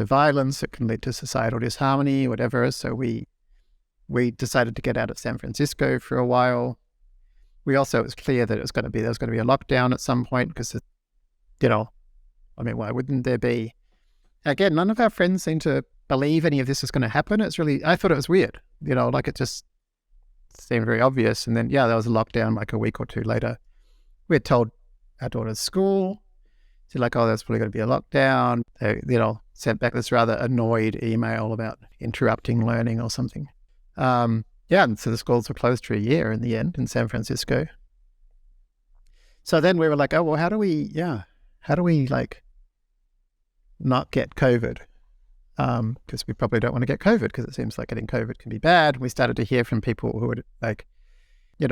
violence, it can lead to societal disharmony, whatever. So we decided to get out of San Francisco for a while. It was clear that there was going to be a lockdown at some point, because why wouldn't there be? Again, none of our friends seem to believe any of this is going to happen. I thought it was weird, it just seemed very obvious. And then, there was a lockdown like a week or two later. We had told our daughter's school, so like, oh, there's probably going to be a lockdown. They, sent back this rather annoyed email about interrupting learning or something. And so the schools were closed for a year in the end in San Francisco. So then we were like, oh, well, how do we like not get COVID? Because we probably don't want to get COVID because it seems like getting COVID can be bad. We started to hear from people who were like,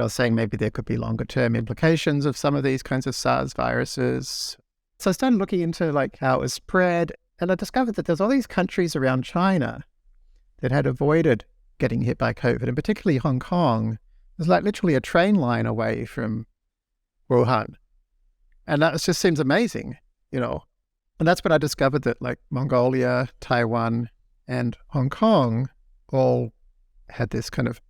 saying maybe there could be longer term implications of some of these kinds of SARS viruses. So I started looking into like how it was spread, and I discovered that there's all these countries around China that had avoided getting hit by COVID, and particularly Hong Kong was like literally a train line away from Wuhan. And that just seems amazing, And that's when I discovered that like Mongolia, Taiwan, and Hong Kong all had this kind of,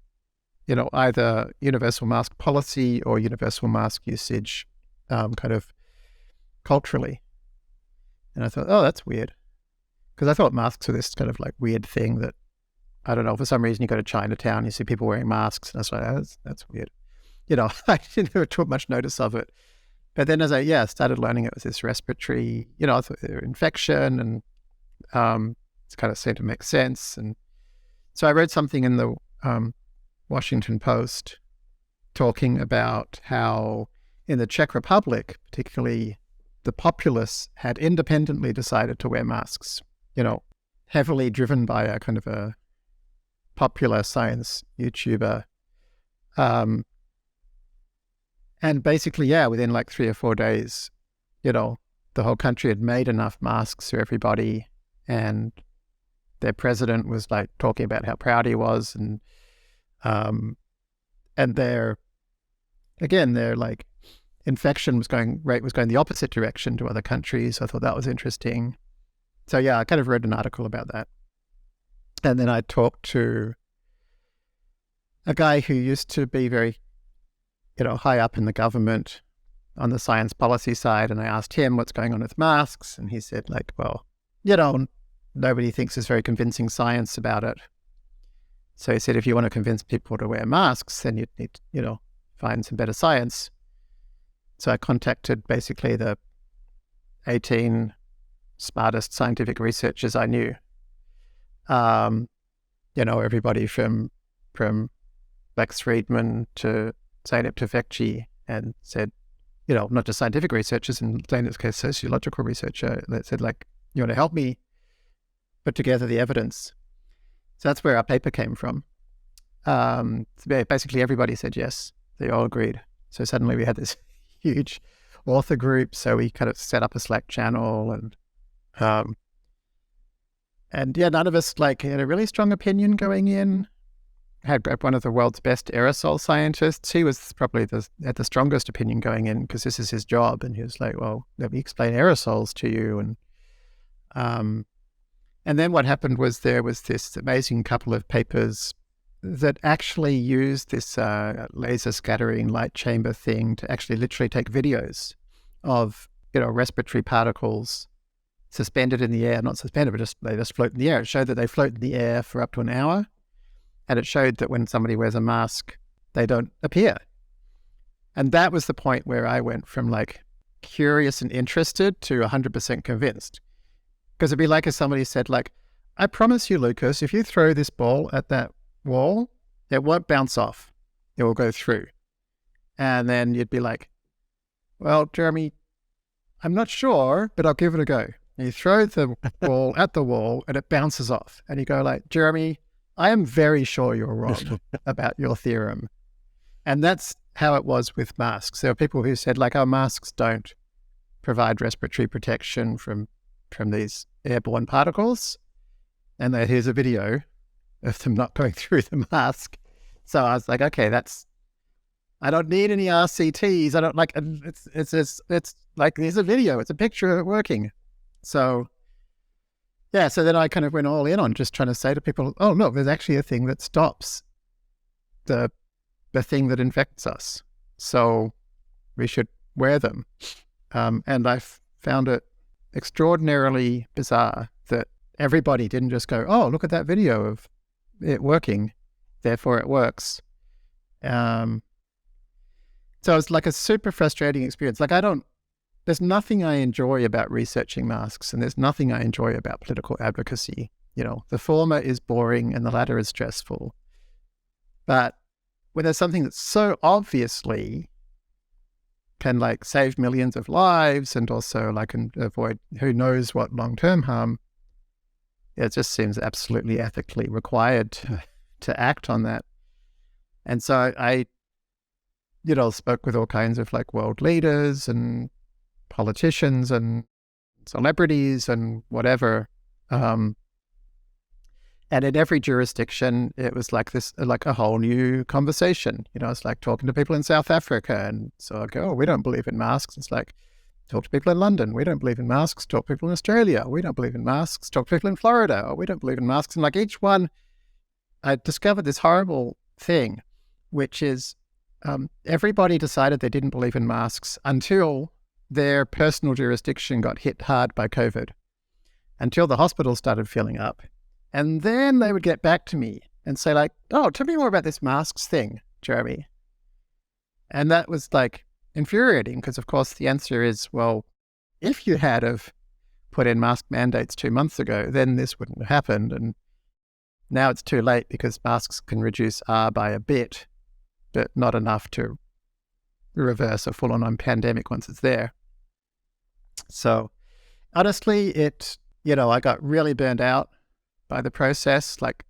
either universal mask policy or universal mask usage kind of culturally. And I thought, oh, that's weird. Because I thought masks were this kind of like weird thing that, I don't know, for some reason you go to Chinatown, you see people wearing masks, and I was like, that's weird. I didn't ever took much notice of it. But then as I started learning it was this respiratory, I thought infection, and it kind of seemed to make sense. And so I wrote something in the Washington Post talking about how in the Czech Republic, particularly, the populace had independently decided to wear masks, heavily driven by a kind of a popular science YouTuber. And basically, within like 3 or 4 days, the whole country had made enough masks for everybody, and their president was like talking about how proud he was, and their like infection rate was going the opposite direction to other countries. I thought that was interesting. So I kind of read an article about that. And then I talked to a guy who used to be very, high up in the government on the science policy side. And I asked him what's going on with masks. And he said like, well, nobody thinks there's very convincing science about it. So he said, if you want to convince people to wear masks, then you'd need to, find some better science. So I contacted basically the 18 smartest scientific researchers I knew. Everybody from Lex Friedman to Zeynep Tufekci, and said, not just scientific researchers, in Zeynep's case, sociological researcher, that said, like, you want to help me put together the evidence? So that's where our paper came from. So basically everybody said yes. They all agreed. So suddenly we had this huge author group. So we kind of set up a Slack channel, and none of us like had a really strong opinion going in. Had one of the world's best aerosol scientists. He was probably had the strongest opinion going in because this is his job. And he was like, well, let me explain aerosols to you. And then what happened was there was this amazing couple of papers that actually used this laser scattering light chamber thing to actually literally take videos of, respiratory particles suspended in the air, not suspended, but they just float in the air. It showed that they float in the air for up to an hour. And it showed that when somebody wears a mask, they don't appear. And that was the point where I went from like curious and interested to 100% convinced. Because it'd be like if somebody said like, I promise you, Lukas, if you throw this ball at that wall, it won't bounce off. It will go through. And then you'd be like, well, Jeremy, I'm not sure, but I'll give it a go. And you throw the ball at the wall and it bounces off. And you go like, Jeremy, I am very sure you're wrong about your theorem. And that's how it was with masks. There were people who said like, our masks don't provide respiratory protection from these airborne particles. And here's a video of them not going through the mask. So I was like, okay, I don't need any RCTs. I don't like, it's like, there's a video, it's a picture of it working. So so then I kind of went all in on just trying to say to people, oh, look, there's actually a thing that stops the thing that infects us. So we should wear them. And I found it extraordinarily bizarre that everybody didn't just go, oh, look at that video of it working, therefore it works. Um, so it's like a super frustrating experience. Like there's nothing I enjoy about researching masks, and there's nothing I enjoy about political advocacy. The former is boring and the latter is stressful. But when there's something that so obviously can like save millions of lives and also like can avoid who knows what long-term harm, it just seems absolutely ethically required to act on that. And so I spoke with all kinds of like world leaders and politicians and celebrities and whatever. And in every jurisdiction, it was like this, like a whole new conversation. It's like talking to people in South Africa. And so I go, oh, we don't believe in masks. It's like, talk to people in London. We don't believe in masks. Talk to people in Australia. We don't believe in masks. Talk to people in Florida. Oh, we don't believe in masks. And like each one, I discovered this horrible thing, which is everybody decided they didn't believe in masks until their personal jurisdiction got hit hard by COVID, until the hospitals started filling up. And then they would get back to me and say like, oh, tell me more about this masks thing, Jeremy. And that was like infuriating because, of course, the answer is, well, if you had have put in mask mandates 2 months ago, then this wouldn't have happened. And now it's too late because masks can reduce R by a bit, but not enough to reverse a full-on pandemic once it's there. So honestly, I got really burned out by the process. Like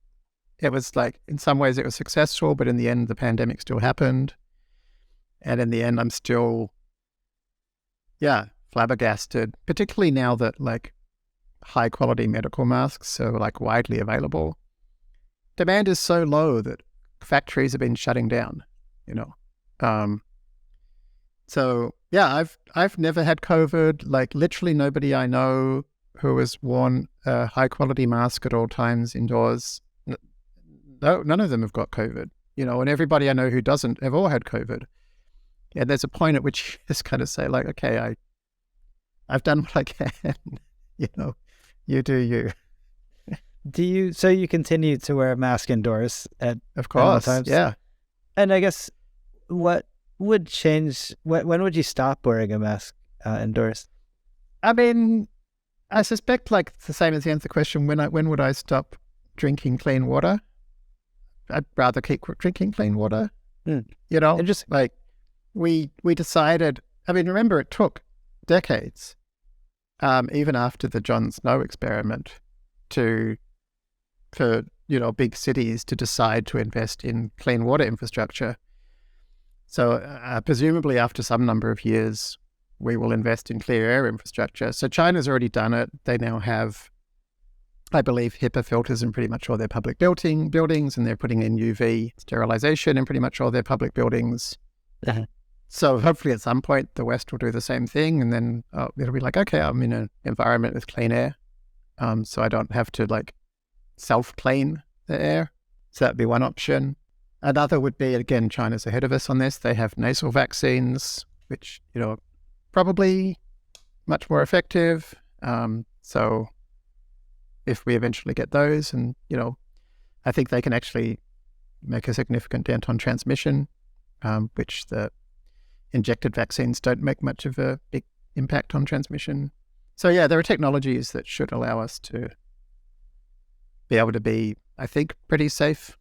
it was like, in some ways it was successful, but in the end, the pandemic still happened. And in the end, I'm still, flabbergasted, particularly now that like high quality medical masks are like widely available. Demand is so low that factories have been shutting down, So yeah, I've never had COVID. Like literally nobody I know who has worn a high quality mask at all times indoors. No, none of them have got COVID. And everybody I know who doesn't have all had COVID. And there's a point at which you just kind of say like, okay, I've done what I can. You do you. So you continue to wear a mask indoors at all times? Yeah. And I guess what would change? When would you stop wearing a mask indoors? I mean, I suspect like the same as the answer question. When would I stop drinking clean water? I'd rather keep drinking clean water. And just like we decided. I mean, remember it took decades, even after the John Snow experiment, for big cities to decide to invest in clean water infrastructure. So presumably after some number of years, we will invest in clear air infrastructure. So China's already done it. They now have, I believe, HEPA filters in pretty much all their public buildings, and they're putting in UV sterilization in pretty much all their public buildings. Uh-huh. So hopefully at some point the West will do the same thing, and then it'll be like, okay, I'm in an environment with clean air, so I don't have to like self-clean the air. So that'd be one option. Another would be, again, China's ahead of us on this. They have nasal vaccines, which, probably much more effective. So if we eventually get those, and, I think they can actually make a significant dent on transmission, which the injected vaccines don't make much of a big impact on transmission. So yeah, there are technologies that should allow us to be able to be, I think, pretty safe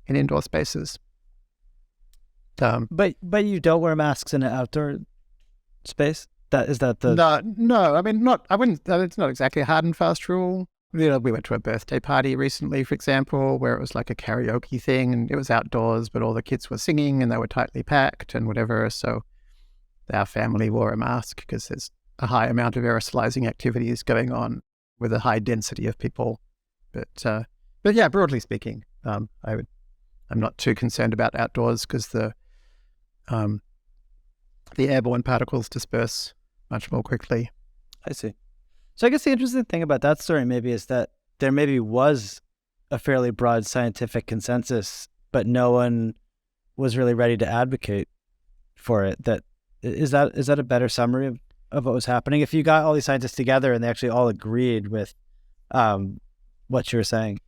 in indoor spaces. But you don't wear masks in an outdoor space? No, I mean, I wouldn't, it's not exactly a hard and fast rule. We went to a birthday party recently, for example, where it was like a karaoke thing, and it was outdoors, but all the kids were singing and they were tightly packed and whatever. So our family wore a mask because there's a high amount of aerosolizing activities going on with a high density of people. But yeah, broadly speaking, I'm not too concerned about outdoors because the airborne particles disperse much more quickly. I see. So I guess the interesting thing about that story maybe is that there maybe was a fairly broad scientific consensus, but no one was really ready to advocate for it. Is that a better summary of what was happening? If you got all these scientists together and they actually all agreed with what you were saying.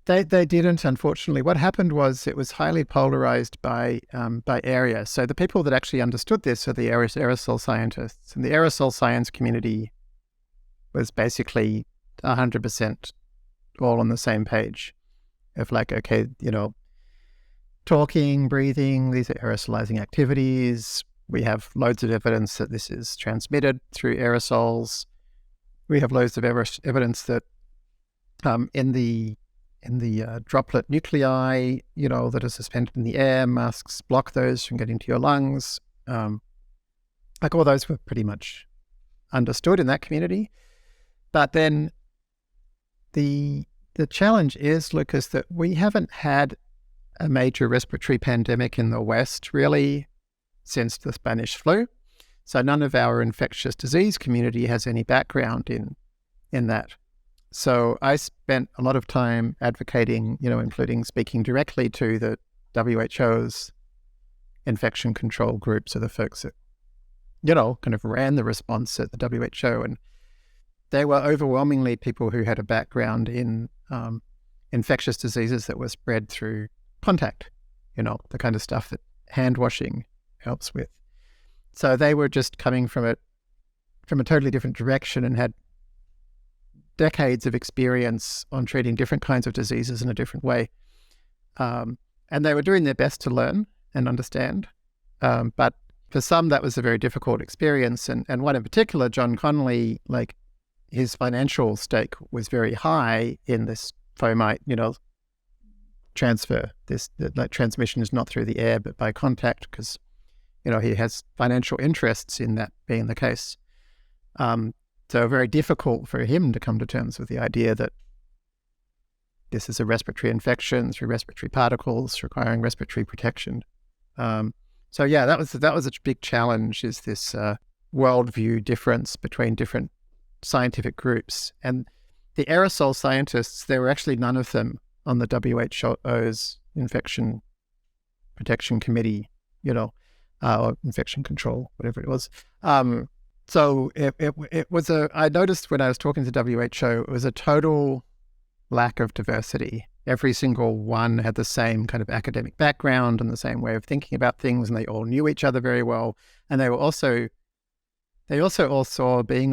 They didn't, unfortunately. What happened was it was highly polarized by area. So the people that actually understood this are the aerosol scientists, and the aerosol science community was basically 100% all on the same page of like, okay, talking, breathing, these are aerosolizing activities. We have loads of evidence that this is transmitted through aerosols. We have loads of evidence that in the droplet nuclei, that are suspended in the air, masks block those from getting to your lungs. Like all those were pretty much understood in that community. But then the challenge is, Lukas, that we haven't had a major respiratory pandemic in the West really since the Spanish flu. So none of our infectious disease community has any background in that. So I spent a lot of time advocating, including speaking directly to the WHO's infection control groups, or the folks that, kind of ran the response at the WHO. And they were overwhelmingly people who had a background in infectious diseases that were spread through contact, the kind of stuff that hand washing helps with. So they were just coming from a totally different direction and had decades of experience on treating different kinds of diseases in a different way. And they were doing their best to learn and understand. But for some, that was a very difficult experience. And one in particular, John Connolly, like his financial stake was very high in this fomite, transfer. That transmission is not through the air, but by contact, because, he has financial interests in that being the case. So very difficult for him to come to terms with the idea that this is a respiratory infection through respiratory particles requiring respiratory protection. So yeah, that was a big challenge, is this worldview difference between different scientific groups. And the aerosol scientists, there were actually none of them on the WHO's infection protection committee, or infection control, whatever it was. So it was I noticed when I was talking to WHO, it was a total lack of diversity. Every single one had the same kind of academic background and the same way of thinking about things, and they all knew each other very well. And they also all saw being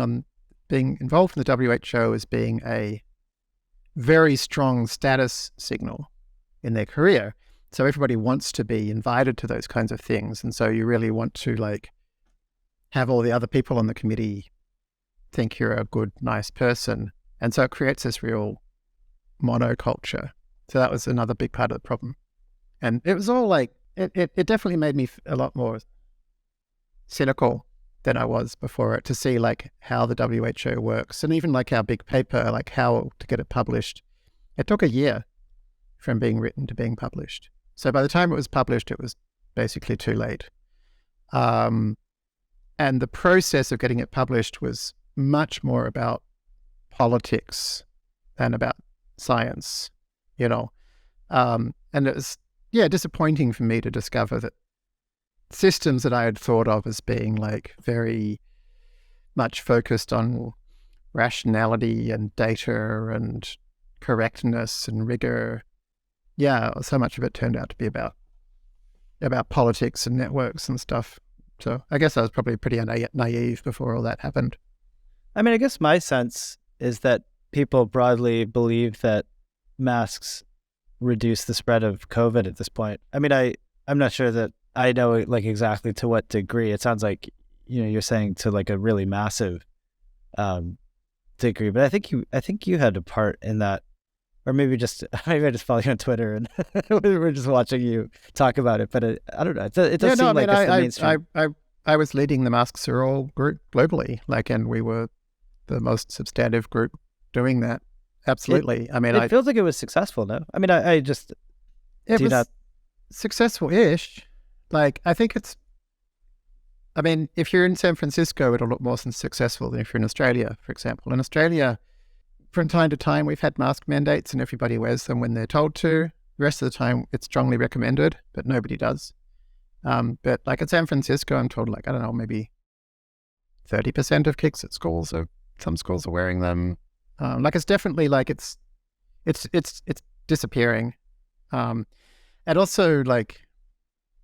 involved in the WHO as being a very strong status signal in their career. So everybody wants to be invited to those kinds of things. And so you really want to have all the other people on the committee think you're a good, nice person. And so it creates this real monoculture. So that was another big part of the problem. And it was all it definitely made me a lot more cynical than I was before it, to see how the WHO works, and even our big paper, how to get it published. It took a year from being written to being published. So by the time it was published, it was basically too late. And the process of getting it published was much more about politics than about science, and it was, disappointing for me to discover that systems that I had thought of as being very much focused on rationality and data and correctness and rigor, so much of it turned out to be about politics and networks and stuff. So I guess I was probably pretty naive before all that happened. I mean, I guess my sense is that people broadly believe that masks reduce the spread of COVID at this point. I mean, I'm not sure that I know exactly to what degree. It sounds like, you're saying to a really massive degree, but I think you had a part in that, or maybe I just follow you on Twitter and we're just watching you talk about it. But I don't know. It does seem like it's the mainstream. I was leading the Masks Are All group globally, and we were the most substantive group doing that. Absolutely. It feels like it was successful, no? I mean, I just it was not successful-ish. I think if you're in San Francisco, it'll look more successful than if you're in Australia, for example. In Australia, from time to time, we've had mask mandates and everybody wears them when they're told to. The rest of the time, it's strongly recommended, but nobody does. But in San Francisco, I'm told I don't know, maybe 30% of kids at some schools are wearing them. It's definitely it's disappearing. And also like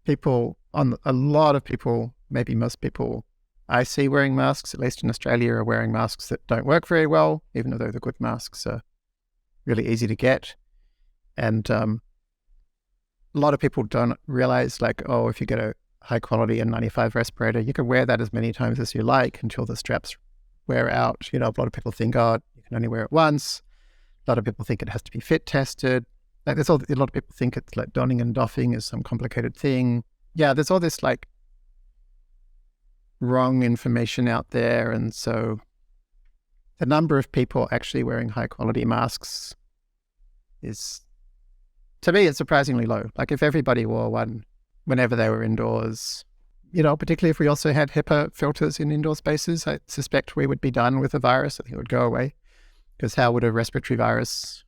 a lot of people, maybe most people I see wearing masks, at least in Australia, are wearing masks that don't work very well, even though the good masks are really easy to get. And a lot of people don't realize like, oh, if you get a high quality N95 respirator, you can wear that as many times as you like until the straps wear out. A lot of people think, oh, you can only wear it once. A lot of people think it has to be fit tested. Like a lot of people think it's like donning and doffing is some complicated thing. Yeah, there's all this like wrong information out there. And so the number of people actually wearing high quality masks is, to me, it's surprisingly low. Like if everybody wore one whenever they were indoors, particularly if we also had HEPA filters in indoor spaces, I suspect we would be done with the virus. I think it would go away, because how would a respiratory virus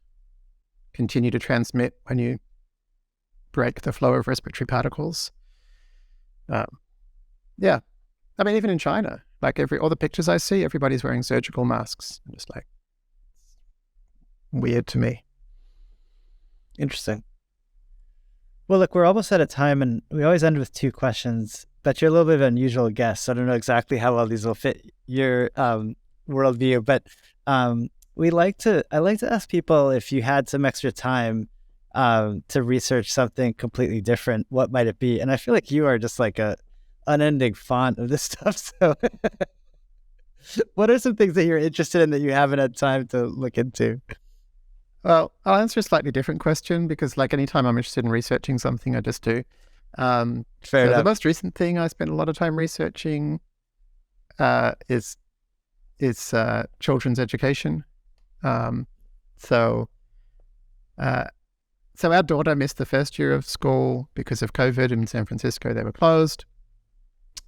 continue to transmit when you break the flow of respiratory particles? Yeah. I mean, even in China, like all the pictures I see, everybody's wearing surgical masks. I'm just like, weird to me. Interesting. Well, look, we're almost out of time, and we always end with 2 questions, but you're a little bit of an unusual guest, so I don't know exactly how well these will fit your worldview, but I like to ask people, if you had some extra time to research something completely different, what might it be? And I feel like you are just like a unending font of this stuff. So what are some things that you're interested in that you haven't had time to look into? Well, I'll answer a slightly different question, because like anytime I'm interested in researching something, I just do. Fair enough. The most recent thing I spent a lot of time researching is children's education. So our daughter missed the first year of school because of COVID in San Francisco. They were closed.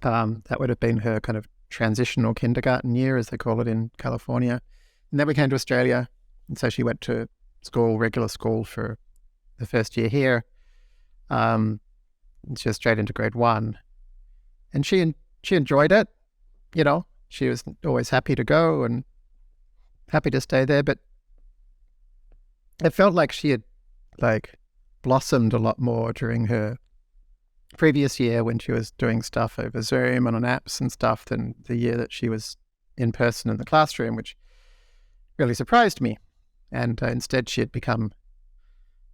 That would have been her kind of transitional kindergarten year, as they call it in California. And then we came to Australia, and so she went to regular school for the first year here. And she was straight into grade 1. And she enjoyed it. She was always happy to go and happy to stay there, but it felt like she had like blossomed a lot more during her previous year, when she was doing stuff over Zoom and on apps and stuff, than the year that she was in person in the classroom, which really surprised me. And instead she had become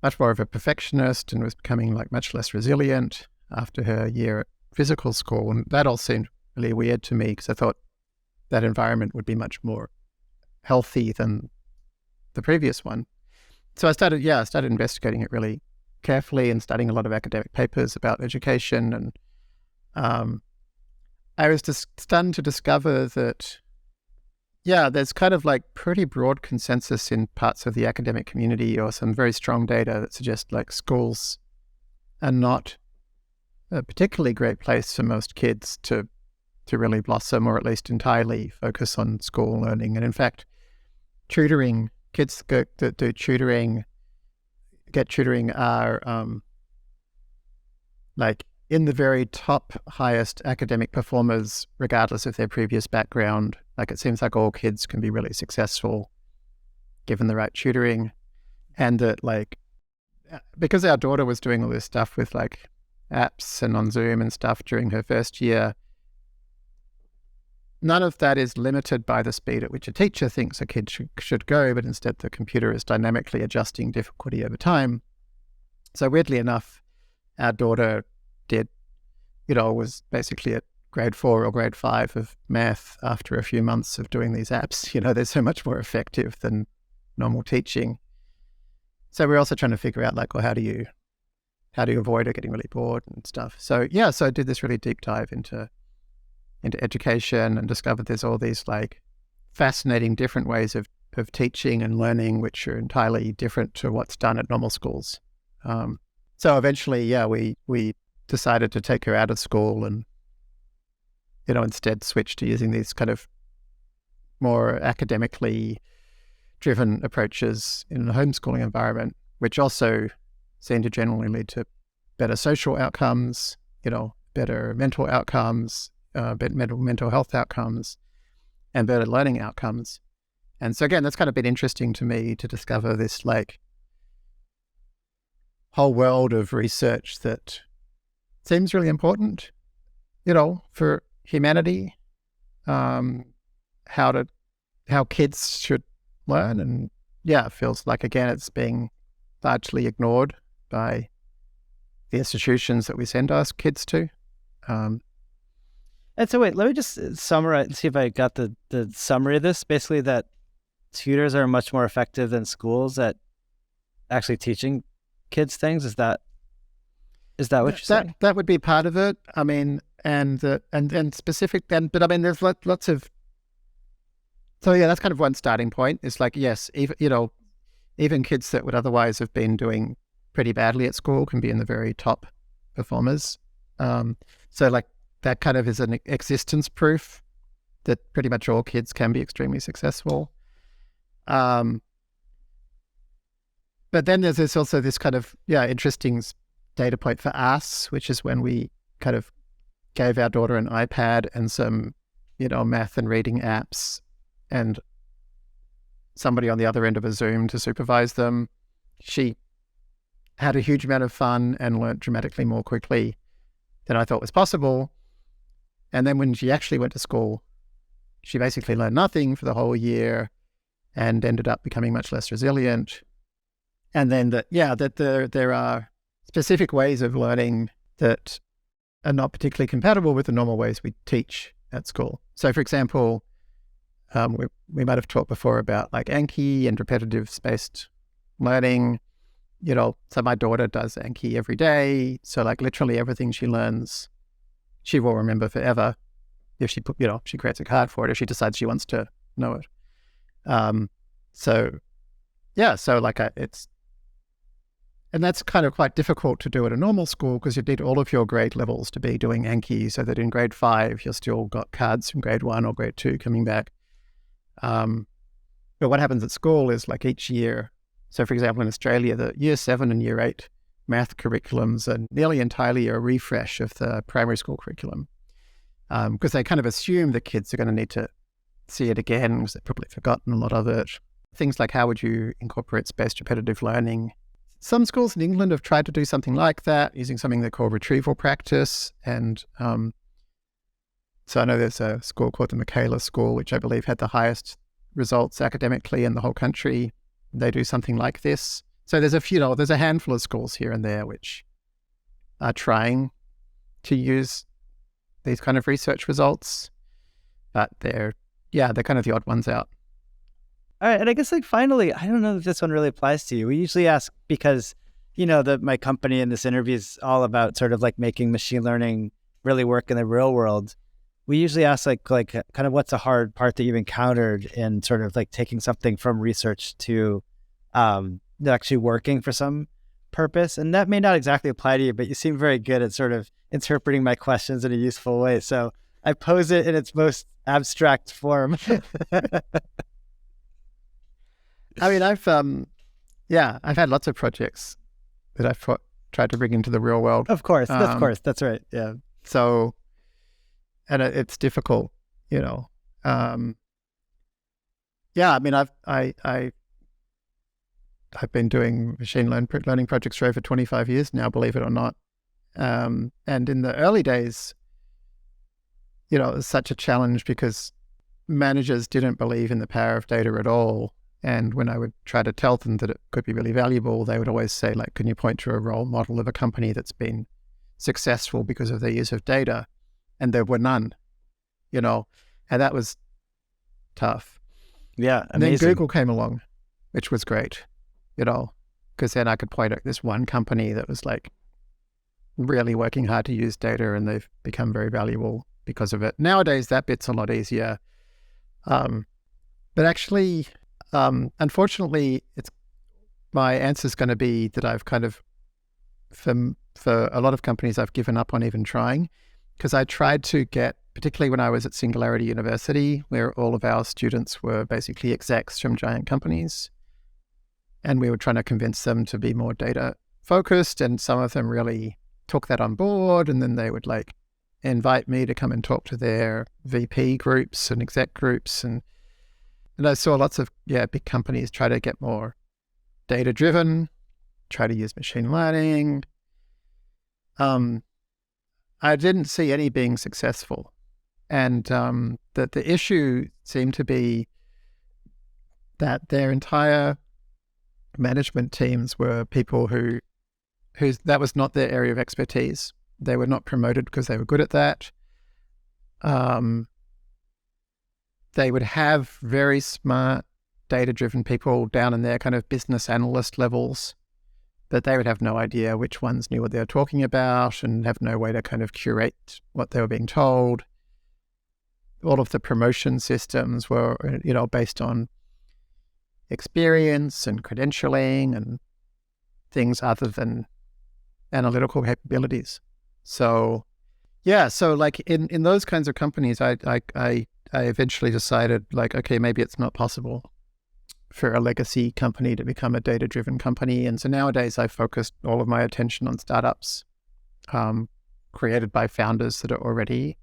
much more of a perfectionist and was becoming like much less resilient after her year at physical school. And that all seemed really weird to me, because I thought that environment would be much more healthy than the previous one. So I started investigating it really carefully and studying a lot of academic papers about education. And I was just stunned to discover that, there's kind of like pretty broad consensus in parts of the academic community, or some very strong data that suggest like schools are not a particularly great place for most kids to really blossom, or at least entirely focus on school learning. And in fact, kids that do tutoring, get tutoring, are like in the very top highest academic performers, regardless of their previous background. Like it seems like all kids can be really successful given the right tutoring. And that like, because our daughter was doing all this stuff with like apps and on Zoom and stuff during her first year, none of that is limited by the speed at which a teacher thinks a kid should go, but instead the computer is dynamically adjusting difficulty over time. So weirdly enough, our daughter was basically at grade 4 or grade 5 of math after a few months of doing these apps. They're so much more effective than normal teaching. So we're also trying to figure out like, well, how do you avoid her getting really bored and stuff? So I did this really deep dive into education, and discovered there's all these like fascinating different ways of teaching and learning, which are entirely different to what's done at normal schools. So eventually, we decided to take her out of school and, instead switch to using these kind of more academically driven approaches in a homeschooling environment, which also seem to generally lead to better social outcomes, better mental outcomes, better mental health outcomes, and better learning outcomes. And so again, that's kind of been interesting to me to discover this like whole world of research that seems really important, for humanity, how kids should learn. And it feels like, again, it's being largely ignored by the institutions that we send our kids to. And so wait, let me just summarize and see if I got the summary of this. Basically that tutors are much more effective than schools at actually teaching kids things. Is that what you're saying? That would be part of it. I mean, and specific then, but I mean, there's lots of, so yeah, that's kind of one starting point. It's like, yes, even kids that would otherwise have been doing pretty badly at school can be in the very top performers. So like that kind of is an existence proof that pretty much all kids can be extremely successful. But then there's also this kind of, interesting data point for us, which is when we kind of gave our daughter an iPad and some, math and reading apps and somebody on the other end of a Zoom to supervise them. She had a huge amount of fun and learned dramatically more quickly than I thought was possible. And then when she actually went to school, she basically learned nothing for the whole year and ended up becoming much less resilient. And then that there are specific ways of learning that are not particularly compatible with the normal ways we teach at school. So for example, we might have talked before about like Anki and repetitive spaced learning. So my daughter does Anki every day. So like literally everything she learns, she will remember forever if she she creates a card for it, if she decides she wants to know it. So like and that's kind of quite difficult to do at a normal school because you need all of your grade levels to be doing Anki so that in grade 5, you've still got cards from grade 1 or grade 2 coming back. But what happens at school is like each year, so for example, in Australia, the year 7 and year 8 math curriculums are nearly entirely a refresh of the primary school curriculum because they kind of assume the kids are going to need to see it again because they've probably forgotten a lot of it. Things like how would you incorporate spaced repetitive learning? Some schools in England have tried to do something like that using something they call retrieval practice. And so I know there's a school called the Michaela School, which I believe had the highest results academically in the whole country. They do something like this. So there's a handful of schools here and there which are trying to use these kind of research results, but they're kind of the odd ones out. All right. And I guess like finally, I don't know if this one really applies to you. We usually ask because, my company in this interview is all about sort of like making machine learning really work in the real world. We usually ask like kind of what's a hard part that you've encountered in sort of like taking something from research to actually working for some purpose. And that may not exactly apply to you, but you seem very good at sort of interpreting my questions in a useful way. So I pose it in its most abstract form. I mean, I've had lots of projects that I've tried to bring into the real world. Of course, that's right. Yeah. So, and it's difficult, I mean, I've been doing machine learning projects for over 25 years now, believe it or not. And in the early days, it was such a challenge because managers didn't believe in the power of data at all. And when I would try to tell them that it could be really valuable, they would always say, like, can you point to a role model of a company that's been successful because of their use of data? And there were none, and that was tough. Yeah, amazing. And then Google came along, which was great, because then I could point at this one company that was like really working hard to use data and they've become very valuable because of it. Nowadays, that bit's a lot easier. But actually, unfortunately, my answer is going to be that I've kind of, for a lot of companies, I've given up on even trying because I tried to get, particularly when I was at Singularity University, where all of our students were basically execs from giant companies. And we were trying to convince them to be more data focused. And some of them really took that on board. And then they would like invite me to come and talk to their VP groups and exec groups. And I saw lots of, big companies try to get more data driven, try to use machine learning. I didn't see any being successful. And the issue seemed to be that their entire management teams were people who that was not their area of expertise. They were not promoted because they were good at that. They would have very smart, data-driven people down in their kind of business analyst levels, but they would have no idea which ones knew what they were talking about and have no way to kind of curate what they were being told. All of the promotion systems were, based on experience and credentialing and things other than analytical capabilities. So, yeah, so like in those kinds of companies, I eventually decided, like, okay, maybe it's not possible for a legacy company to become a data-driven company. And so nowadays I focused all of my attention on startups created by founders that are already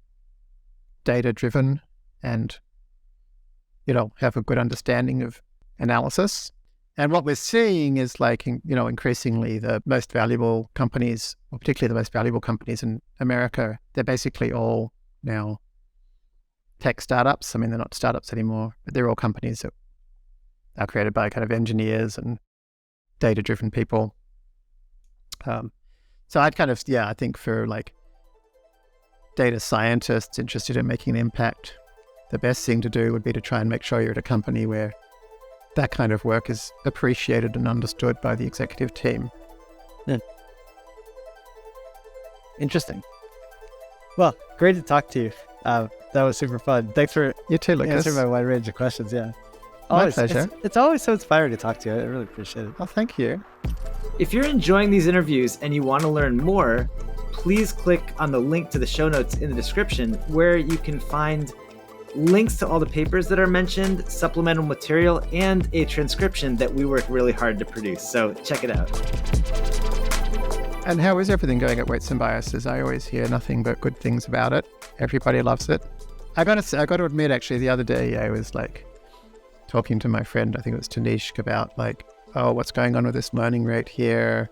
data-driven and, have a good understanding of analysis. And what we're seeing is like, increasingly the most valuable companies, or particularly the most valuable companies in America, they're basically all now tech startups. I mean, they're not startups anymore, but they're all companies that are created by kind of engineers and data-driven people. So I'd kind of, I think for like data scientists interested in making an impact, the best thing to do would be to try and make sure you're at a company where that kind of work is appreciated and understood by the executive team. Yeah. Interesting. Well, great to talk to you. That was super fun. Thanks for you too, Lukas. answering my wide range of questions. Yeah. My pleasure. It's always so inspiring to talk to you. I really appreciate it. Oh, thank you. If you're enjoying these interviews and you want to learn more, please click on the link to the show notes in the description where you can find links to all the papers that are mentioned, supplemental material, and a transcription that we work really hard to produce. So check it out. And how is everything going at Weights and Biases? I always hear nothing but good things about it. Everybody loves it. I got to admit, actually, the other day I was like talking to my friend, I think it was Tanishq, about like, oh, what's going on with this learning rate here?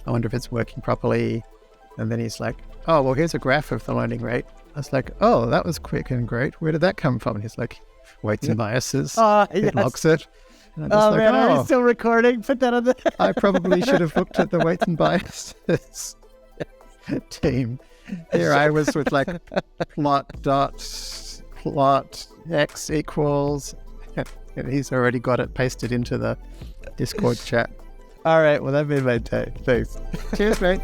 I wonder if it's working properly. And then he's like, oh, well, here's a graph of the learning rate. I was like, oh, that was quick and great. Where did that come from? And he's like, Weights and Biases. It logs it. And I'm just are you still recording? Put that on the... I probably should have looked at the Weights and Biases team. Here I was with like plot x equals, and he's already got it pasted into the Discord chat. All right. Well, that made my day. Thanks. Cheers, mate.